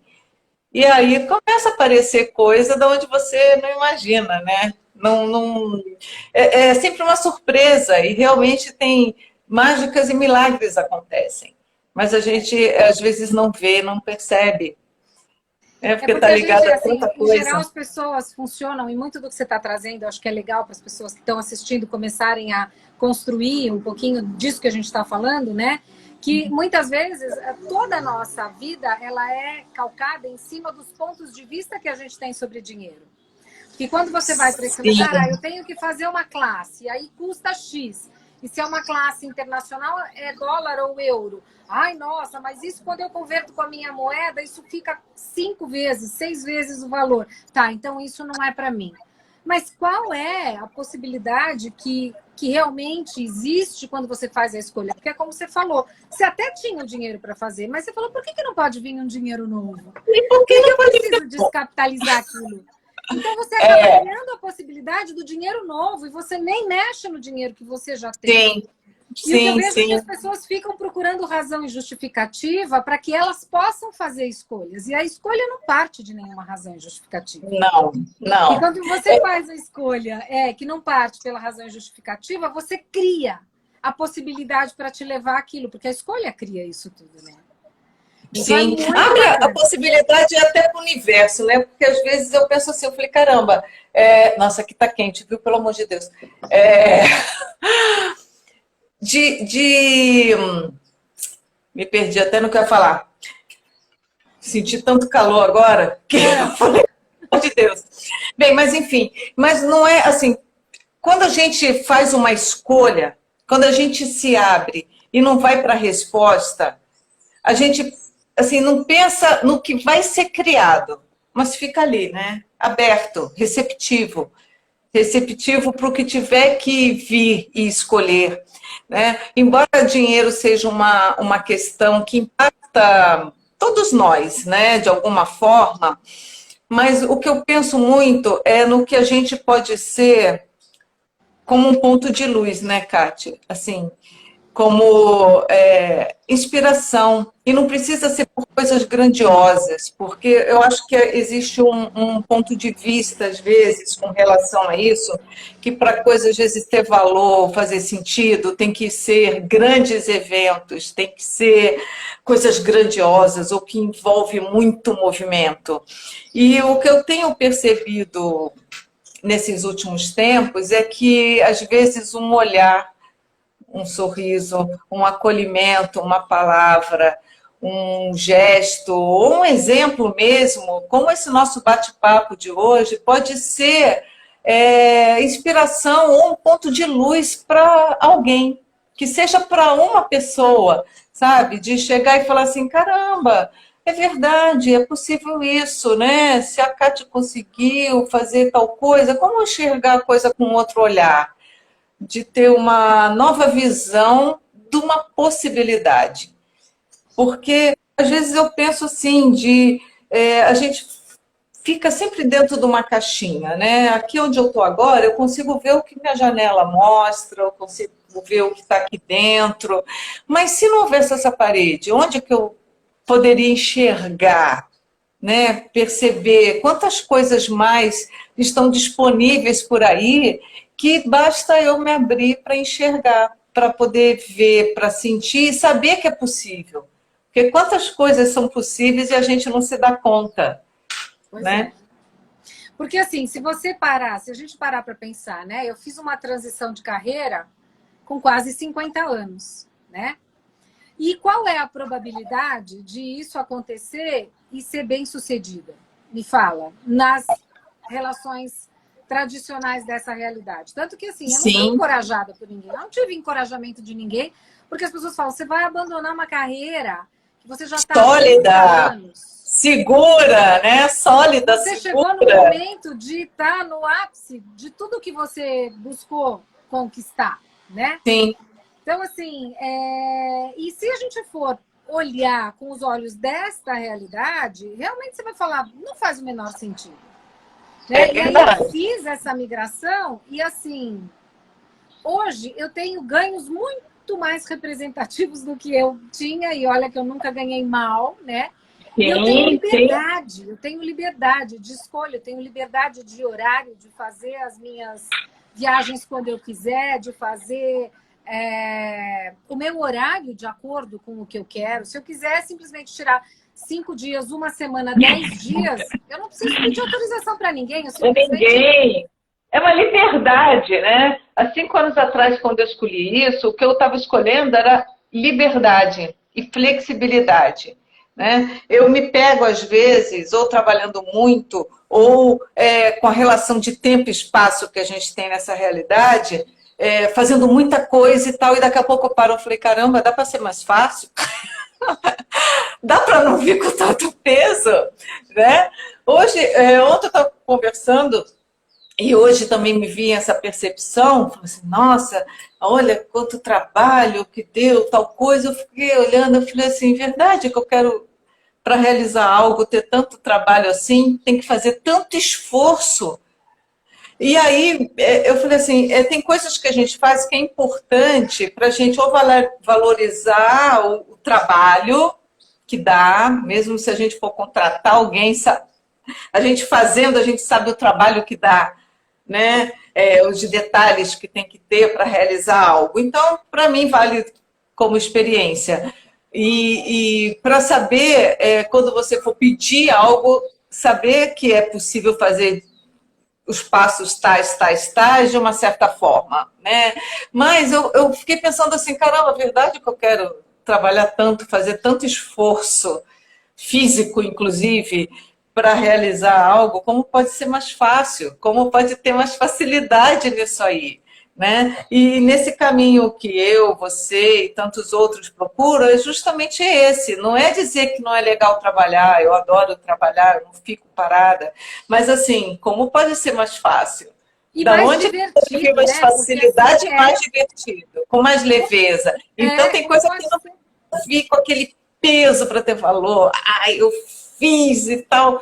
E aí começa a aparecer coisa de onde você não imagina, né? É sempre uma surpresa e realmente tem mágicas e milagres acontecem. Mas a gente, às vezes, não vê, não percebe. Porque está ligado a tanta coisa. Em geral, as pessoas funcionam, e muito do que você está trazendo, eu acho que é legal para as pessoas que estão assistindo começarem a construir um pouquinho disso que a gente está falando, né? Que muitas vezes toda a nossa vida ela é calcada em cima dos pontos de vista que a gente tem sobre dinheiro. Que quando você vai para esse lugar, eu tenho que fazer uma classe, e aí custa X. E se é uma classe internacional, é dólar ou euro. Ai, nossa, mas isso quando eu converto com a minha moeda, isso fica 5 vezes, 6 vezes o valor. Tá, então isso não é para mim. Mas qual é a possibilidade que realmente existe quando você faz a escolha? Porque é como você falou, você até tinha o dinheiro para fazer, mas você falou, por que não pode vir um dinheiro novo? E por que eu preciso descapitalizar aquilo? Então você acaba criando a possibilidade do dinheiro novo e você nem mexe no dinheiro que você já tem. E o que eu vejo é que as pessoas ficam procurando razão e justificativa para que elas possam fazer escolhas. E a escolha não parte de nenhuma razão e justificativa. Não. E quando você faz a escolha que não parte pela razão e justificativa, você cria a possibilidade para te levar aquilo, porque a escolha cria isso tudo, né? Sim, abre a possibilidade até para o universo, né? Porque às vezes eu penso assim, eu falei, caramba, nossa, aqui tá quente, viu? Pelo amor de Deus. Me perdi até no que eu ia falar. Senti tanto calor agora que eu falei, pelo amor de Deus. Bem, mas enfim, mas não é assim, quando a gente faz uma escolha, quando a gente se abre e não vai para a resposta, a gente assim, não pensa no que vai ser criado, mas fica ali, né? Aberto, receptivo. Receptivo para o que tiver que vir e escolher, né? Embora dinheiro seja uma questão que impacta todos nós, né, de alguma forma, mas o que eu penso muito é no que a gente pode ser como um ponto de luz, né, Kátia? Assim, como inspiração. E não precisa ser por coisas grandiosas, porque eu acho que existe um ponto de vista, às vezes, com relação a isso, que para coisas, às vezes, ter valor, fazer sentido, tem que ser grandes eventos, tem que ser coisas grandiosas, ou que envolve muito movimento. E o que eu tenho percebido nesses últimos tempos é que, às vezes, um olhar, um sorriso, um acolhimento, uma palavra, um gesto, ou um exemplo mesmo, como esse nosso bate-papo de hoje, pode ser inspiração ou um ponto de luz para alguém, que seja para uma pessoa, sabe? De chegar e falar assim, caramba, é verdade, é possível isso, né? Se a Kátia conseguiu fazer tal coisa, como enxergar a coisa com outro olhar? De ter uma nova visão de uma possibilidade. Porque, às vezes, eu penso assim, a gente fica sempre dentro de uma caixinha, né? Aqui onde eu estou agora, eu consigo ver o que minha janela mostra, eu consigo ver o que está aqui dentro, mas se não houvesse essa parede, onde que eu poderia enxergar, né? Perceber quantas coisas mais estão disponíveis por aí, que basta eu me abrir para enxergar, para poder ver, para sentir e saber que é possível. Porque quantas coisas são possíveis e a gente não se dá conta, Pois né? é. Porque assim, se você parar, se a gente parar para pensar, né? Eu fiz uma transição de carreira com quase 50 anos, né? E qual é a probabilidade de isso acontecer e ser bem-sucedida? Me fala, nas relações tradicionais dessa realidade. Tanto que, assim, eu não fui Sim, encorajada por ninguém, eu não tive encorajamento de ninguém, porque as pessoas falam, você vai abandonar uma carreira que você já está há 30 sólida, anos. segura, né? Sólida, Você chegou no segura. momento de estar no ápice de tudo que você buscou conquistar, né? Sim, Então, assim, e se a gente for olhar com os olhos desta realidade, realmente você vai falar, não faz o menor sentido. é Né? E aí eu verdade. fiz essa migração e, assim, hoje eu tenho ganhos muito mais representativos do que eu tinha, e olha que eu nunca ganhei mal, né? E Sim, sim. eu tenho liberdade de escolha, eu tenho liberdade de horário, de fazer as minhas viagens quando eu quiser, de fazer o meu horário de acordo com o que eu quero. Se eu quiser simplesmente tirar 5 dias, uma semana, 10 dias, eu não preciso pedir autorização para ninguém, eu É simplesmente... ninguém. É uma liberdade, né? Há 5 anos atrás, quando eu escolhi isso, o que eu estava escolhendo era liberdade e flexibilidade. Né? Eu me pego, às vezes, ou trabalhando muito, ou com a relação de tempo e espaço que a gente tem nessa realidade, fazendo muita coisa e tal, e daqui a pouco eu paro e falei, caramba, dá para ser mais fácil? Dá para não vir com tanto peso? Né? Hoje, ontem eu estava conversando, e hoje também me vi essa percepção, falei assim, nossa, olha quanto trabalho que deu, tal coisa. Eu fiquei olhando, eu falei assim, verdade que eu quero, para realizar algo, ter tanto trabalho assim, tem que fazer tanto esforço. E aí eu falei assim, tem coisas que a gente faz que é importante para a gente ou valorizar o trabalho que dá, mesmo se a gente for contratar alguém, a gente fazendo, a gente sabe o trabalho que dá, né? Os detalhes que tem que ter para realizar algo. Então, para mim, vale como experiência. E para saber, quando você for pedir algo, saber que é possível fazer os passos tais, de uma certa forma, né? Mas eu fiquei pensando assim, caramba, a verdade é que eu quero trabalhar tanto, fazer tanto esforço físico, inclusive, para realizar algo, como pode ser mais fácil, como pode ter mais facilidade nisso aí, né? E nesse caminho que eu, você e tantos outros procuram é justamente esse. Não é dizer que não é legal trabalhar, eu adoro trabalhar, eu não fico parada, mas assim, como pode ser mais fácil? E Da mais onde pode vir divertido, mais né? Porque assim, facilidade e mais divertido, com mais leveza. Então tem coisa que não você... vir com aquele peso para ter valor. Ai, eu fiz e tal.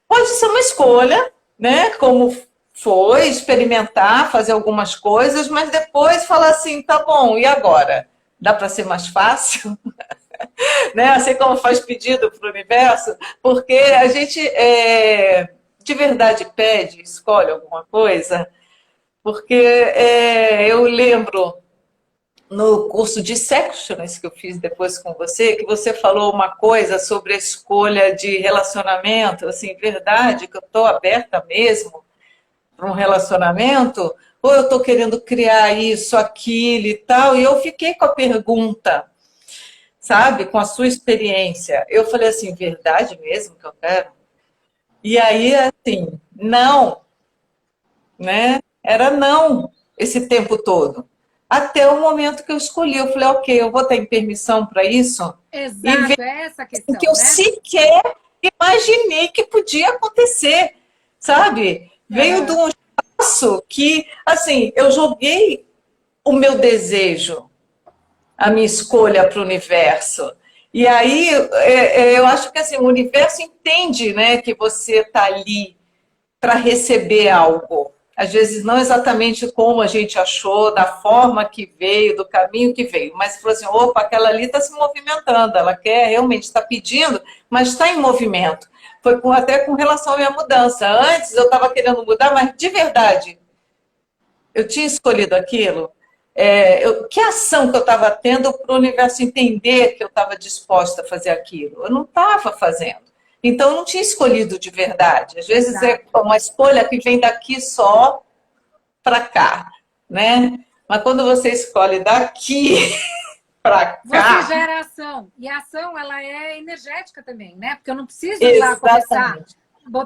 Pode ser uma escolha, né? Como foi, experimentar, fazer algumas coisas, mas depois falar assim, tá bom, e agora? Dá para ser mais fácil? Né? Assim como faz pedido para o universo, porque a gente de verdade pede, escolhe alguma coisa, porque eu lembro no curso de Sections que eu fiz depois com você, que você falou uma coisa sobre a escolha de relacionamento, assim, verdade, que eu estou aberta mesmo para um relacionamento, ou eu estou querendo criar isso, aquilo e tal, e eu fiquei com a pergunta, sabe, com a sua experiência. Eu falei assim, verdade mesmo que eu quero? E aí, assim, não, né? Era não esse tempo todo. Até o momento que eu escolhi, eu falei, ok, eu vou ter permissão para isso e ver Exato, é essa a o que questão, eu né? sequer imaginei que podia acontecer, sabe? Veio de um espaço que, assim, eu joguei o meu desejo, a minha escolha para o universo. E aí, eu acho que assim, o universo entende, né, que você está ali para receber algo. Às vezes não exatamente como a gente achou, da forma que veio, do caminho que veio, mas falou assim, opa, aquela ali está se movimentando, ela quer realmente, está pedindo, mas está em movimento. Foi até com relação à minha mudança. Antes eu estava querendo mudar, mas de verdade, eu tinha escolhido aquilo. Que ação que eu estava tendo para o universo entender que eu estava disposta a fazer aquilo? Eu não estava fazendo. Então, eu não tinha escolhido de verdade. Às vezes é uma escolha que vem daqui só para cá, né? Mas quando você escolhe daqui para Você cá... gera ação. E a ação, ela é energética também, né? Porque eu não preciso ir lá começar, Exatamente.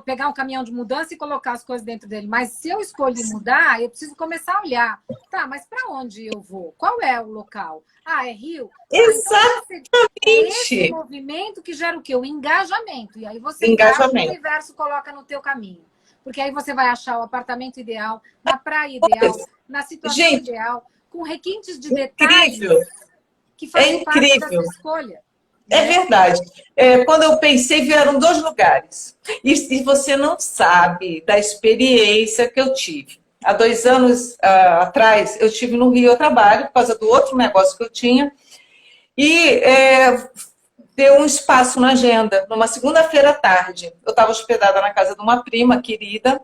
pegar um caminhão de mudança e colocar as coisas dentro dele. Mas se eu escolher mudar, eu preciso começar a olhar. Tá, mas para onde eu vou? Qual é o local? Ah, é Rio? Ah, então é esse Exatamente. movimento que gera o quê? O engajamento. E aí você engaja, o Engajamento. universo coloca no teu caminho. Porque aí você vai achar o apartamento ideal, na praia ideal, na situação Gente, ideal, com requintes de detalhes incrível. que É fazem parte da sua incrível. escolha. É Né? verdade. Quando eu pensei, vieram dois lugares. E você não sabe da experiência que eu tive. Há 2 anos atrás, eu estive no Rio, eu trabalho, por causa do outro negócio que eu tinha, e deu um espaço na agenda, numa segunda-feira à tarde. Eu estava hospedada na casa de uma prima querida,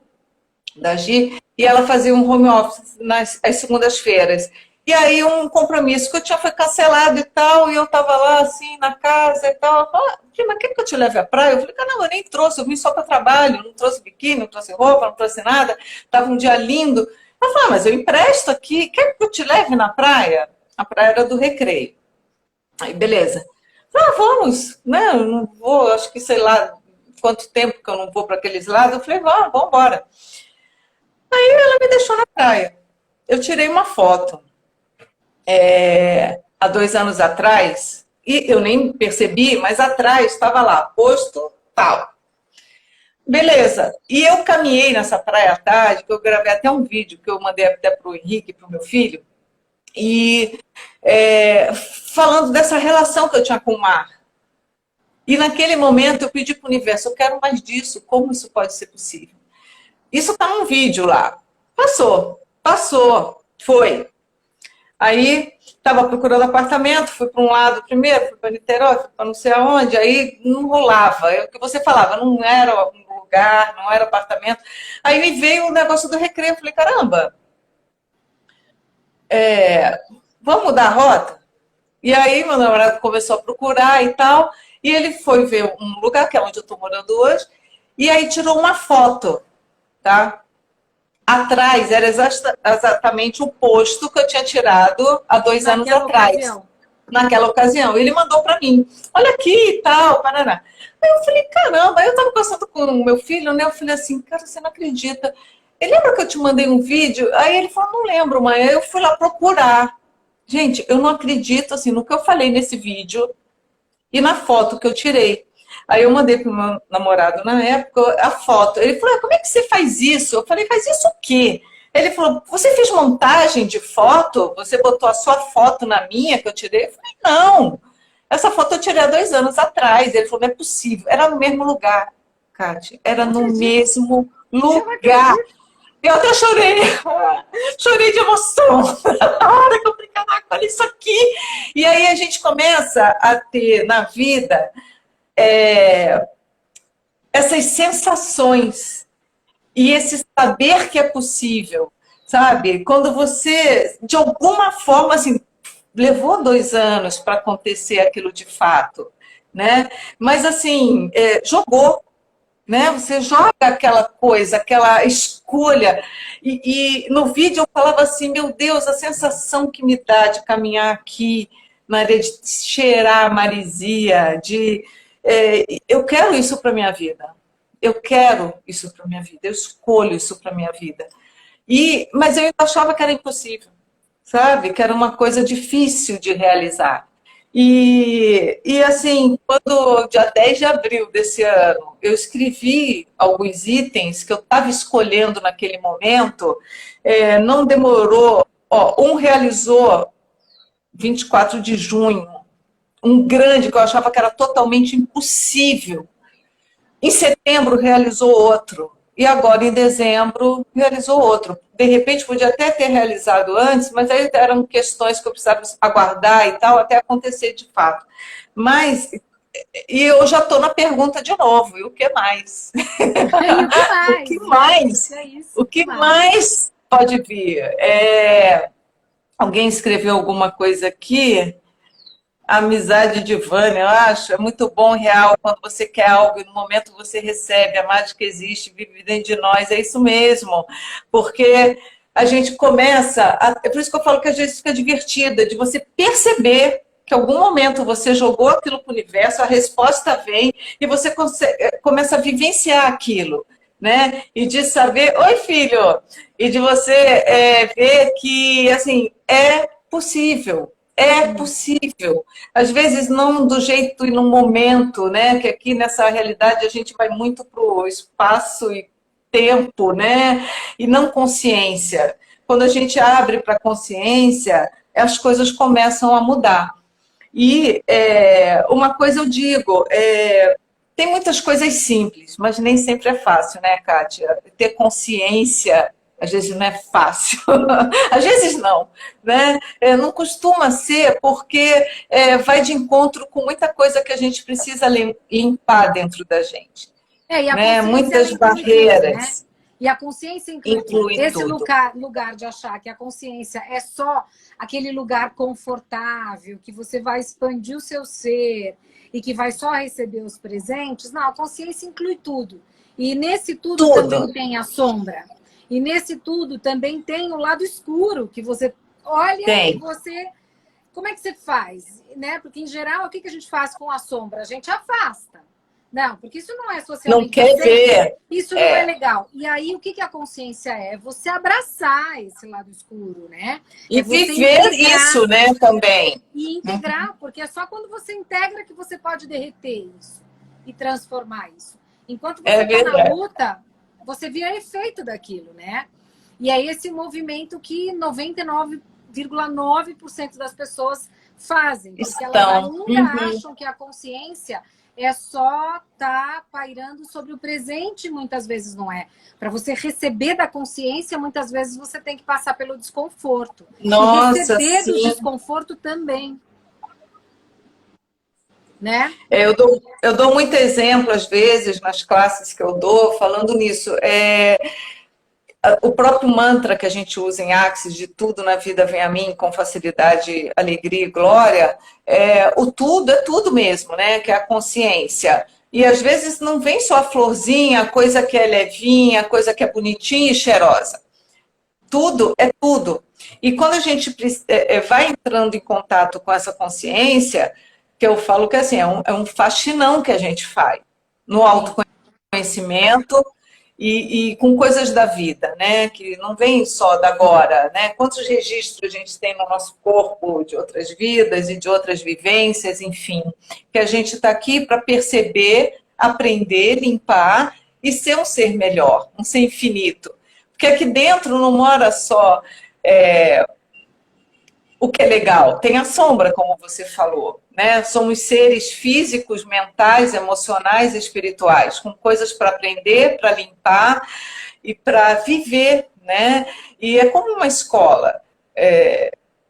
da Gi, e ela fazia um home office às segundas-feiras. E aí um compromisso que eu tinha foi cancelado e tal, e eu tava lá assim na casa e tal. Ela falou, prima, quer que eu te leve à praia? Eu falei, caramba, eu nem trouxe, eu vim só para trabalho, não trouxe biquíni, não trouxe roupa, não trouxe nada, tava um dia lindo. Ela falou, mas eu empresto aqui, quer que eu te leve na praia? A praia era do Recreio. Aí, beleza. Vamos, né? Eu não vou, acho que sei lá quanto tempo que eu não vou para aqueles lados. Eu falei, vamos embora. Ela me deixou na praia. Eu tirei uma foto há 2 anos atrás, e eu nem percebi, mas atrás estava lá, posto tal. Beleza. E eu caminhei nessa praia à tarde, que eu gravei até um vídeo que eu mandei até para o Henrique, para o meu filho, e falando dessa relação que eu tinha com o mar. E naquele momento eu pedi para o universo, eu quero mais disso, como isso pode ser possível? Isso está num vídeo lá. Passou, foi. Aí estava procurando apartamento, fui para um lado primeiro, fui para Niterói, fui para não sei aonde, aí não rolava. É o que você falava, não era um lugar, não era apartamento. Aí me veio o negócio do Recreio, eu falei, caramba, vamos mudar a rota? E aí meu namorado começou a procurar e tal, e ele foi ver um lugar, que é onde eu estou morando hoje, e aí tirou uma foto, tá? Atrás era exatamente o posto que eu tinha tirado há 2 anos Naquela atrás. ocasião. Naquela ocasião. Ele mandou para mim, olha aqui e tal, paraná. Aí eu falei, caramba, aí eu estava conversando com o meu filho, né? Eu falei assim, cara, você não acredita. Ele lembra que eu te mandei um vídeo? Aí ele falou, não lembro, mãe. Aí eu fui lá procurar. Gente, eu não acredito assim no que eu falei nesse vídeo e na foto que eu tirei. Aí eu mandei para o meu namorado na época a foto. Ele falou, como é que você faz isso? Eu falei, faz isso o quê? Ele falou, você fez montagem de foto? Você botou a sua foto na minha que eu tirei? Eu falei, não. Essa foto eu tirei há 2 anos atrás. Ele falou, não é possível. Era no mesmo lugar, Kátia. Era Não no acredito. mesmo Eu não lugar. acredito. Eu até chorei. Chorei de emoção. Na hora que eu falei, caraca, olha isso aqui. E aí a gente começa a ter na vida essas sensações e esse saber que é possível, sabe? Quando você, de alguma forma, assim, levou 2 anos para acontecer aquilo de fato, né? Mas, assim, jogou, né? Você joga aquela coisa, aquela escolha. E no vídeo eu falava assim, meu Deus, a sensação que me dá de caminhar aqui, Maria, de cheirar a marisia, eu quero isso para minha vida. Eu quero isso para minha vida. Eu escolho isso para minha vida. Mas eu ainda achava que era impossível, sabe? Que era uma coisa difícil de realizar. E assim, quando, dia 10 de abril desse ano, eu escrevi alguns itens que eu estava escolhendo naquele momento, não demorou. Ó, um realizou 24 de junho, um grande que eu achava que era totalmente impossível. Em setembro realizou outro. E agora, em dezembro, realizou outro. De repente, podia até ter realizado antes, mas aí eram questões que eu precisava aguardar e tal, até acontecer de fato. Mas, e eu já estou na pergunta de novo, e o que mais? E o que O que mais, né? mais? É isso, O o que que mais? mais pode vir? Alguém escreveu alguma coisa aqui? A amizade de Vânia, eu acho, é muito bom, real, quando você quer algo e no momento você recebe, a mágica existe, vive dentro de nós, é isso mesmo, porque a gente começa, é por isso que eu falo que às vezes fica divertida, de você perceber que em algum momento você jogou aquilo para o universo, a resposta vem e você começa a vivenciar aquilo, né? E de saber, oi filho, e de você ver que, assim, é possível. É possível. Às vezes não do jeito e no momento, né? Que aqui nessa realidade a gente vai muito para o espaço e tempo, né? E não consciência. Quando a gente abre para a consciência, as coisas começam a mudar. E uma coisa eu digo, tem muitas coisas simples, mas nem sempre é fácil, né, Kátia? Ter consciência, às vezes não é fácil. Às vezes não, né? Não costuma ser, porque vai de encontro com muita coisa que a gente precisa limpar dentro da gente. E a Né? consciência, ela Muitas inclui tudo, né? barreiras, E a consciência inclui tudo. inclui Esse tudo. lugar de achar que a consciência é só aquele lugar confortável, que você vai expandir o seu ser e que vai só receber os presentes, não, a consciência inclui tudo. E nesse tudo também Tudo. tem a sombra. E nesse tudo também tem o lado escuro, que você olha e Tem. você... Como é que você faz? Né? Porque, em geral, o que a gente faz com a sombra? A gente afasta. Não, porque isso não é Não socialmente quer aceito. ver. Isso não é legal. E aí, o que a consciência é? Você abraçar esse lado escuro, né? E É você viver integrar. isso, né, também. E integrar, porque é só quando você integra que você pode derreter isso e transformar isso. Enquanto você É está na verdade. luta, você vira efeito daquilo, né? E é esse movimento que 99,9% das pessoas fazem, porque elas Estão. ainda acham que a consciência é só estar pairando sobre o presente, muitas vezes não é. Para você receber da consciência, muitas vezes você tem que passar pelo desconforto. Nossa, E receber do sim. desconforto também. Né? Eu dou muito exemplo, às vezes, nas classes que eu dou, falando nisso. O próprio mantra que a gente usa em Axis, de tudo na vida vem a mim com facilidade, alegria e glória, o tudo é tudo mesmo, né? Que é a consciência. E às vezes não vem só a florzinha, a coisa que é levinha, a coisa que é bonitinha e cheirosa. Tudo é tudo. E quando a gente vai entrando em contato com essa consciência, que eu falo que assim, é um faxinão que a gente faz no autoconhecimento e com coisas da vida, né? Que não vem só da agora, né? Quantos registros a gente tem no nosso corpo de outras vidas e de outras vivências, enfim, que a gente está aqui para perceber, aprender, limpar e ser um ser melhor, um ser infinito. Porque aqui dentro não mora só o que é legal. Tem a sombra, como você falou, né? Somos seres físicos, mentais, emocionais e espirituais, com coisas para aprender, para limpar e para viver, né? E é como uma escola.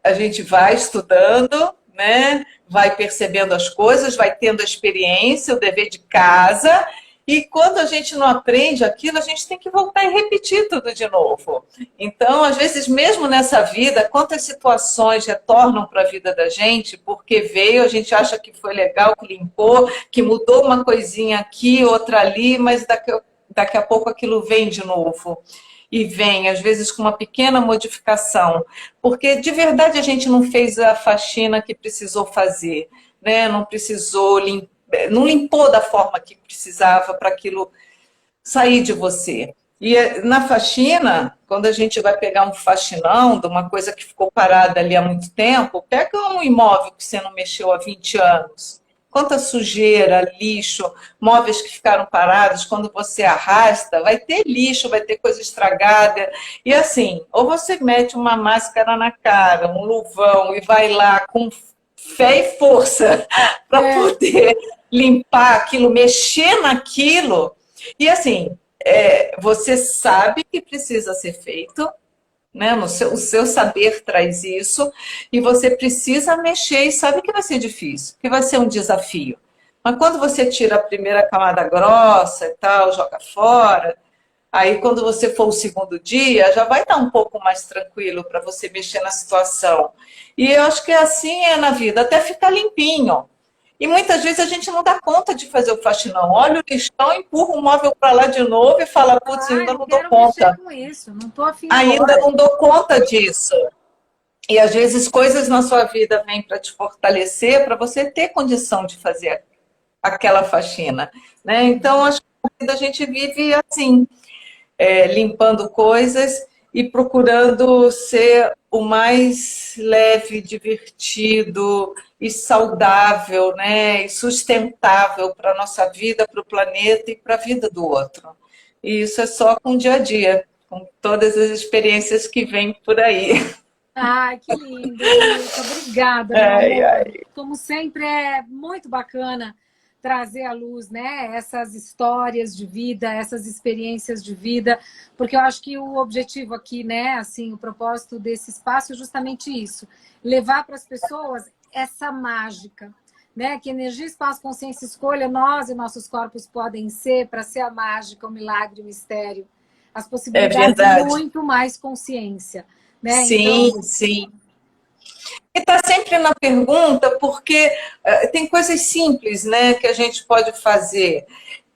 A gente vai estudando, né? Vai percebendo as coisas, vai tendo a experiência, o dever de casa, e quando a gente não aprende aquilo, a gente tem que voltar e repetir tudo de novo. Então, às vezes, mesmo nessa vida, quantas situações retornam para a vida da gente, porque veio, a gente acha que foi legal, que limpou, que mudou uma coisinha aqui, outra ali, mas daqui a pouco aquilo vem de novo. E vem, às vezes, com uma pequena modificação. Porque, de verdade, a gente não fez a faxina que precisou fazer, né? Não precisou limpar, não limpou da forma que precisava para aquilo sair de você. E na faxina, quando a gente vai pegar um faxinão de uma coisa que ficou parada ali há muito tempo, pega um imóvel que você não mexeu há 20 anos. Quanta sujeira, lixo, móveis que ficaram parados, quando você arrasta, vai ter lixo, vai ter coisa estragada. E assim, ou você mete uma máscara na cara, um luvão, e vai lá com fé e força para poder limpar aquilo, mexer naquilo. E assim, você sabe que precisa ser feito, né? O seu saber traz isso, e você precisa mexer e sabe que vai ser difícil, que vai ser um desafio. Mas quando você tira a primeira camada grossa e tal, joga fora, aí quando você for o segundo dia, já vai estar um pouco mais tranquilo para você mexer na situação. E eu acho que assim é na vida, até ficar limpinho. E muitas vezes a gente não dá conta de fazer o faxinão. Olha o lixão, empurra o móvel para lá de novo e fala, putz, ainda não dou conta. Com isso, não tô afim Ainda não dou conta disso. E às vezes coisas na sua vida vêm para te fortalecer, para você ter condição de fazer aquela faxina, né? Então, acho que a gente vive assim, limpando coisas e procurando ser o mais leve, divertido e saudável, né? E sustentável para a nossa vida, para o planeta e para a vida do outro. E isso é só com o dia a dia, com todas as experiências que vêm por aí. Ai, que lindo, Lúcia. Obrigada, meu amor. Como sempre, é muito bacana trazer à luz, né, essas histórias de vida, essas experiências de vida, porque eu acho que o objetivo aqui, né, assim, o propósito desse espaço é justamente isso, levar para as pessoas essa mágica, né, que energia, espaço, consciência, escolha, nós e nossos corpos podem ser para ser a mágica, o milagre, o mistério, as possibilidades de muito mais consciência, né? Sim, então... sim. E está sempre na pergunta, porque tem coisas simples, né, que a gente pode fazer,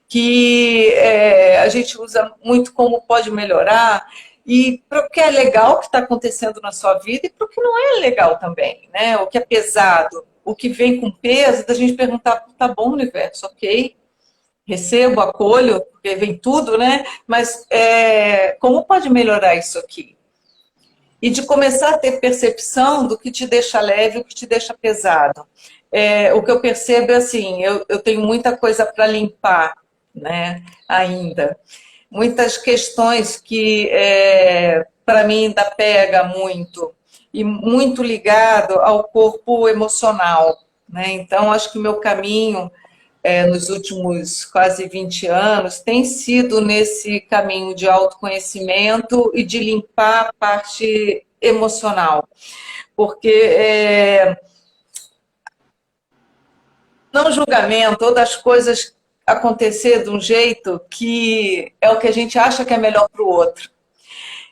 que a gente usa muito como pode melhorar, e para o que é legal que está acontecendo na sua vida e para o que não é legal também, né? O que é pesado, o que vem com peso, da gente perguntar, tá bom, universo, ok, recebo, acolho, porque vem tudo, né? Mas como pode melhorar isso aqui? E de começar a ter percepção do que te deixa leve e o que te deixa pesado. O que eu percebo é assim, eu tenho muita coisa para limpar, né, ainda. Muitas questões que para mim ainda pega muito, e muito ligado ao corpo emocional, né? Então, acho que o meu caminho nos últimos quase 20 anos, tem sido nesse caminho de autoconhecimento e de limpar a parte emocional. Porque não julgamento, ou das coisas acontecer de um jeito que é o que a gente acha que é melhor para o outro.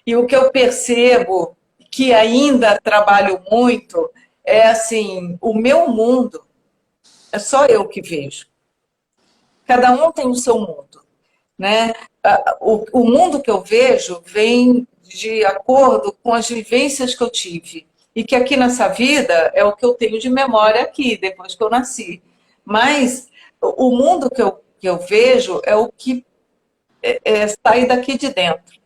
E o que eu percebo, que ainda trabalho muito, é assim, o meu mundo é só eu que vejo. Cada um tem o seu mundo, né? O mundo que eu vejo vem de acordo com as vivências que eu tive. E que aqui nessa vida é o que eu tenho de memória aqui, depois que eu nasci. Mas o mundo que eu vejo é o que sai daqui de dentro.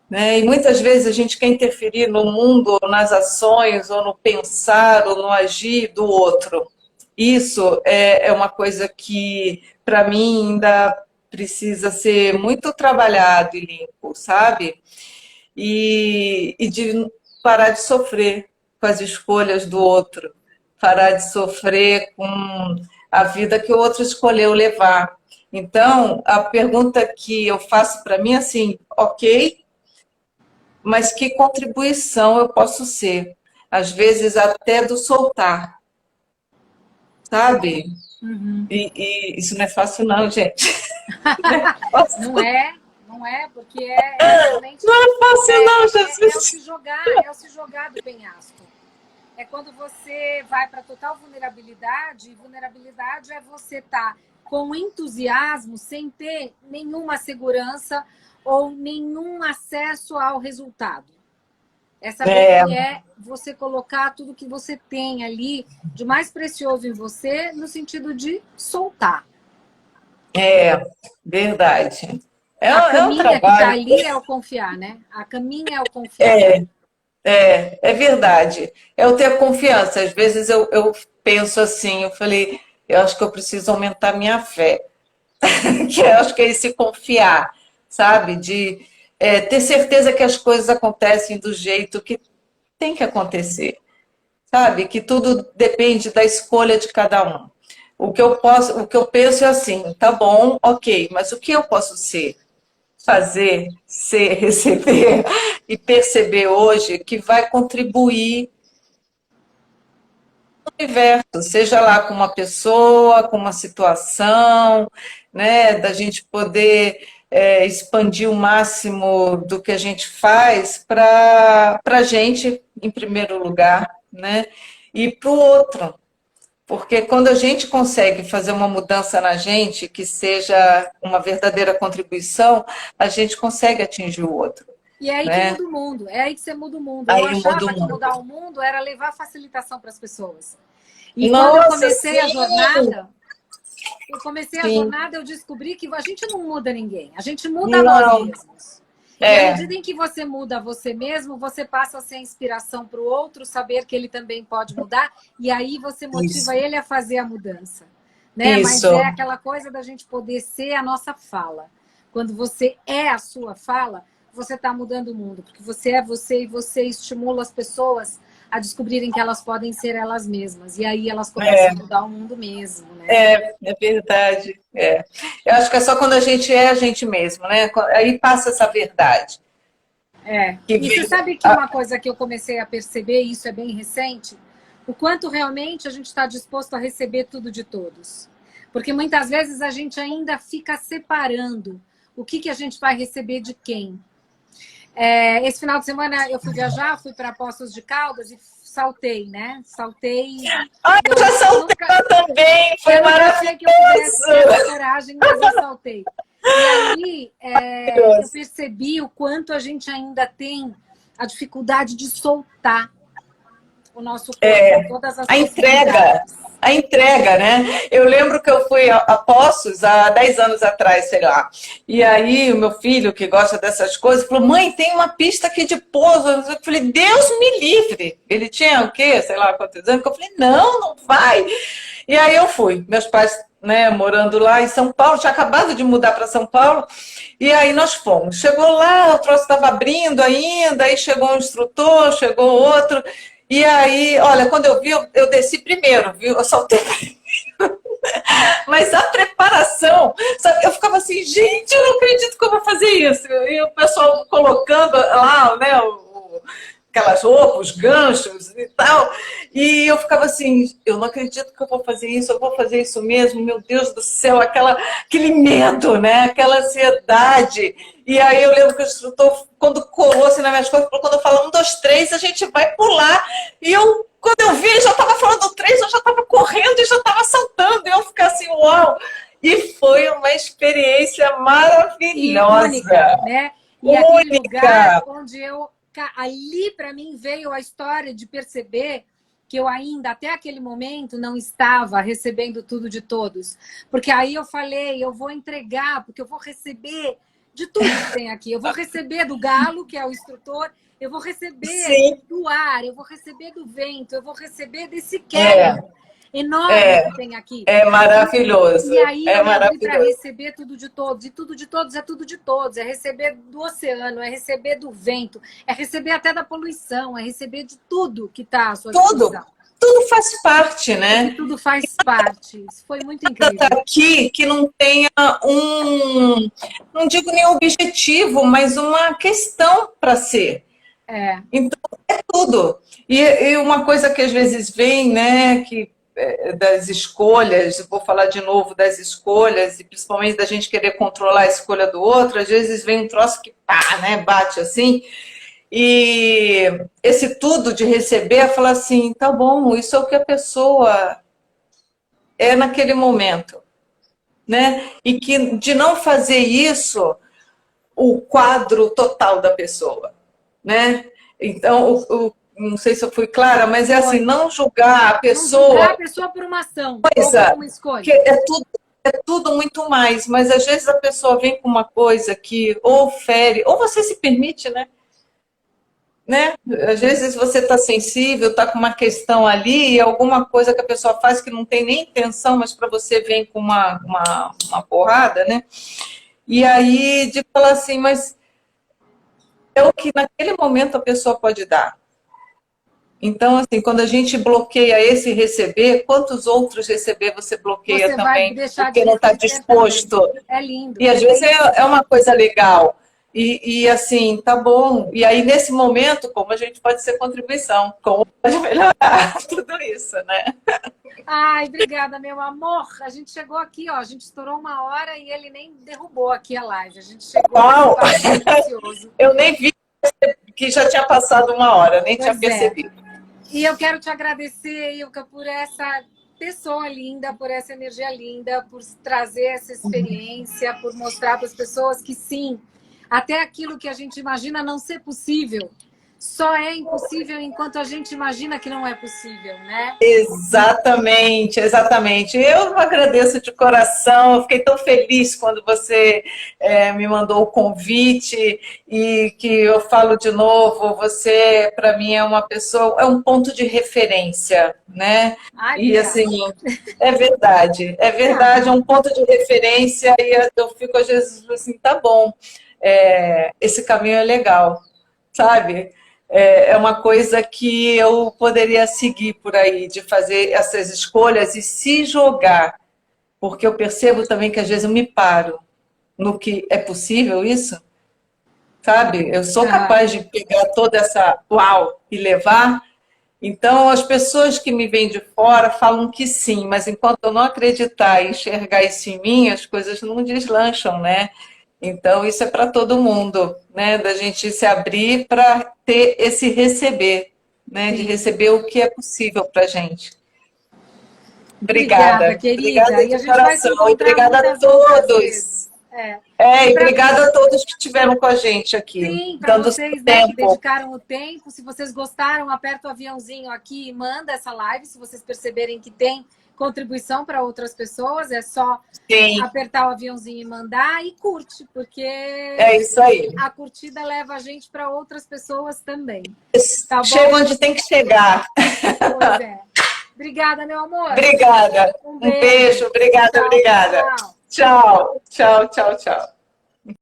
Né? E muitas vezes a gente quer interferir no mundo, ou nas ações, ou no pensar, ou no agir do outro. Isso é uma coisa que, para mim, ainda precisa ser muito trabalhado e limpo, sabe? E de parar de sofrer, com as escolhas do outro, parar de sofrer com a vida que o outro escolheu levar. Então, a pergunta que eu faço para mim é assim, ok, mas que contribuição eu posso ser? Às vezes até do soltar, sabe? Uhum. E isso não é fácil não, gente. Não é, porque é realmente Não é fácil não, é o Jesus. se jogar do penhasco. É quando você vai para total vulnerabilidade, e vulnerabilidade é você estar com entusiasmo, sem ter nenhuma segurança ou nenhum acesso ao resultado. É saber que é você colocar tudo que você tem ali de mais precioso em você, no sentido de soltar. É, verdade. A É um caminha que está trabalho. ali é o confiar, né? A caminha é o confiar. É verdade. É eu ter confiança. Às vezes eu penso assim, eu falei, eu acho que eu preciso aumentar minha fé. Que eu acho que é esse confiar, sabe? De ter certeza que as coisas acontecem do jeito que tem que acontecer, sabe? Que tudo depende da escolha de cada um. O que eu penso é assim, tá bom, ok, mas o que eu posso ser? Fazer, ser, receber e perceber hoje que vai contribuir no universo, seja lá com uma pessoa, com uma situação, né, da gente poder expandir o máximo do que a gente faz para a gente, em primeiro lugar, né, e para o outro. Porque quando a gente consegue fazer uma mudança na gente, que seja uma verdadeira contribuição, a gente consegue atingir o outro, E é aí que né? muda o mundo. É aí que você muda o mundo. Eu Aí muda o achava que mundo. mudar o mundo era levar facilitação para as pessoas. E quando Nossa, sim! eu comecei a Sim, jornada, eu descobri que a gente não muda ninguém, a gente muda a nós não, mesmos. E à é, medida em que você muda você mesmo, você passa a ser inspiração para o outro, saber que ele também pode mudar, e aí você motiva isso, ele a fazer a mudança. Né? Mas é isso, aquela coisa da gente poder ser a nossa fala. Quando você é a sua fala, você está mudando o mundo, porque você é você e você estimula as pessoas a descobrirem que elas podem ser elas mesmas. E aí elas começam a mudar o mundo mesmo, né? é verdade. É. Eu acho que é só quando a gente é a gente mesmo, né? Aí passa essa verdade. É. Que E você vem, sabe que uma coisa que eu comecei a perceber, e isso é bem recente, o quanto realmente a gente está disposto a receber tudo de todos. Porque muitas vezes a gente ainda fica separando o que a gente vai receber de quem. Esse final de semana eu fui viajar, fui para Poços de Caldas e saltei, né? Saltei. ah, eu já Eu saltei nunca, lá também, foi eu nunca achei que eu pudesse ter essa maravilhoso. coragem, mas eu saltei. E aí eu percebi o quanto a gente ainda tem a dificuldade de soltar o nosso corpo, todas as A entrega, possibilidades. a entrega, né? Eu lembro que eu fui a Poços há 10 anos atrás, sei lá. E aí o meu filho, que gosta dessas coisas, falou, mãe, tem uma pista aqui de pouso. Eu falei, Deus me livre. Ele tinha o quê? Sei lá quantos anos. Eu falei, não, não vai. E aí eu fui. Meus pais, né, morando lá em São Paulo, tinha acabado de mudar para São Paulo. E aí nós fomos. Chegou lá, o troço estava abrindo ainda, aí chegou um instrutor, chegou outro. E aí, olha, quando eu vi, eu desci primeiro, viu? Eu saltei primeiro. Mas a preparação, sabe? Eu ficava assim, gente, eu não acredito que eu vou fazer isso. E o pessoal colocando lá, né, aquelas roupas, os ganchos e tal. E eu ficava assim, eu não acredito que eu vou fazer isso, eu vou fazer isso mesmo, meu Deus do céu, aquele medo, né? Aquela ansiedade. E aí eu lembro que o instrutor, quando colou assim nas minhas costas, falou, quando eu falo 1, 2, 3, a gente vai pular. E eu, quando eu vi, já estava falando 3, eu já estava correndo e já estava saltando. E eu fiquei assim, uau! E foi uma experiência E única, maravilhosa. né? E aquele lugar Única. onde ali para mim veio a história de perceber que eu ainda, até aquele momento, não estava recebendo tudo de todos. Porque aí eu falei, eu vou entregar, porque eu vou receber de tudo que tem aqui. Eu vou receber do galo, que é o instrutor, eu vou receber Sim, do ar, eu vou receber do vento, eu vou receber desse quero. enorme que tem aqui. É maravilhoso. E aí é eu me abri para maravilhoso. receber tudo de todos. E tudo de todos é tudo de todos. É receber do oceano, é receber do vento, é receber até da poluição, é receber de tudo que está à sua disposição. Tudo faz parte, né? E tudo faz parte. Isso foi muito incrível. Aqui que não tenha não digo nem objetivo, mas uma questão para ser. Então, é tudo. E uma coisa que às vezes vem, né, que das escolhas, vou falar de novo das escolhas, e principalmente da gente querer controlar a escolha do outro, às vezes vem um troço que pá, né, bate assim, e esse tudo de receber é falar assim, tá bom, isso é o que a pessoa é naquele momento, né? E que de não fazer isso, o quadro total da pessoa, né? Então, não sei se eu fui clara, mas é assim, não julgar a pessoa... Não julgar a pessoa por uma ação, ou por uma escolha. Que é tudo muito mais, mas às vezes a pessoa vem com uma coisa que ou fere, ou você se permite, né? Às vezes você está sensível, está com uma questão ali, e alguma coisa que a pessoa faz que não tem nem intenção, mas para você vem com uma porrada, né? E aí de falar assim, mas é o que naquele momento a pessoa pode dar. Então, assim, quando a gente bloqueia esse receber, quantos outros receber você bloqueia você também? Porque de não está disposto. Também. É lindo. E às vezes é uma coisa legal. E assim, tá bom. E aí, nesse momento, como a gente pode ser contribuição, como pode melhorar tudo isso, né? Ai, obrigada, meu amor. A gente chegou aqui, ó. A gente estourou 1 hora e ele nem derrubou aqui a live. A gente chegou aqui, eu nem vi que já tinha passado 1 hora, nem tinha percebido. E eu quero te agradecer, Ilka, por essa pessoa linda, por essa energia linda, por trazer essa experiência, por mostrar para as pessoas que sim, até aquilo que a gente imagina não ser possível, só é impossível enquanto a gente imagina que não é possível, né? Exatamente, exatamente. Eu agradeço de coração, eu fiquei tão feliz quando você me mandou o convite e que eu falo de novo, você para mim é uma pessoa, é um ponto de referência, né? Ai, e assim, é verdade, é um ponto de referência e eu fico às vezes assim, tá bom, esse caminho é legal, sabe? É uma coisa que eu poderia seguir por aí, de fazer essas escolhas e se jogar. Porque eu percebo também que às vezes eu me paro no que é possível isso, sabe? Eu sou capaz de pegar toda essa uau e levar. Então, as pessoas que me vêm de fora falam que sim, mas enquanto eu não acreditar e enxergar isso em mim, as coisas não deslancham, né? Então, isso é para todo mundo, né? Da gente se abrir para ter esse receber, né? De receber o que é possível para a gente. Obrigada, querida. Obrigada de coração. E obrigada a todos. E obrigada a todos que estiveram com a gente aqui. Sim, para vocês, né, que dedicaram o tempo. Se vocês gostaram, aperta o aviãozinho aqui e manda essa live. Se vocês perceberem que tem contribuição para outras pessoas, é só apertar o aviãozinho e mandar e curte, porque é isso aí. A curtida leva a gente para outras pessoas também. Tá bom? Chega onde tem que chegar. Pois é. Obrigada, meu amor. Obrigada. Um beijo. Obrigada, tchau, obrigada. Tchau. Tchau, tchau, tchau, tchau.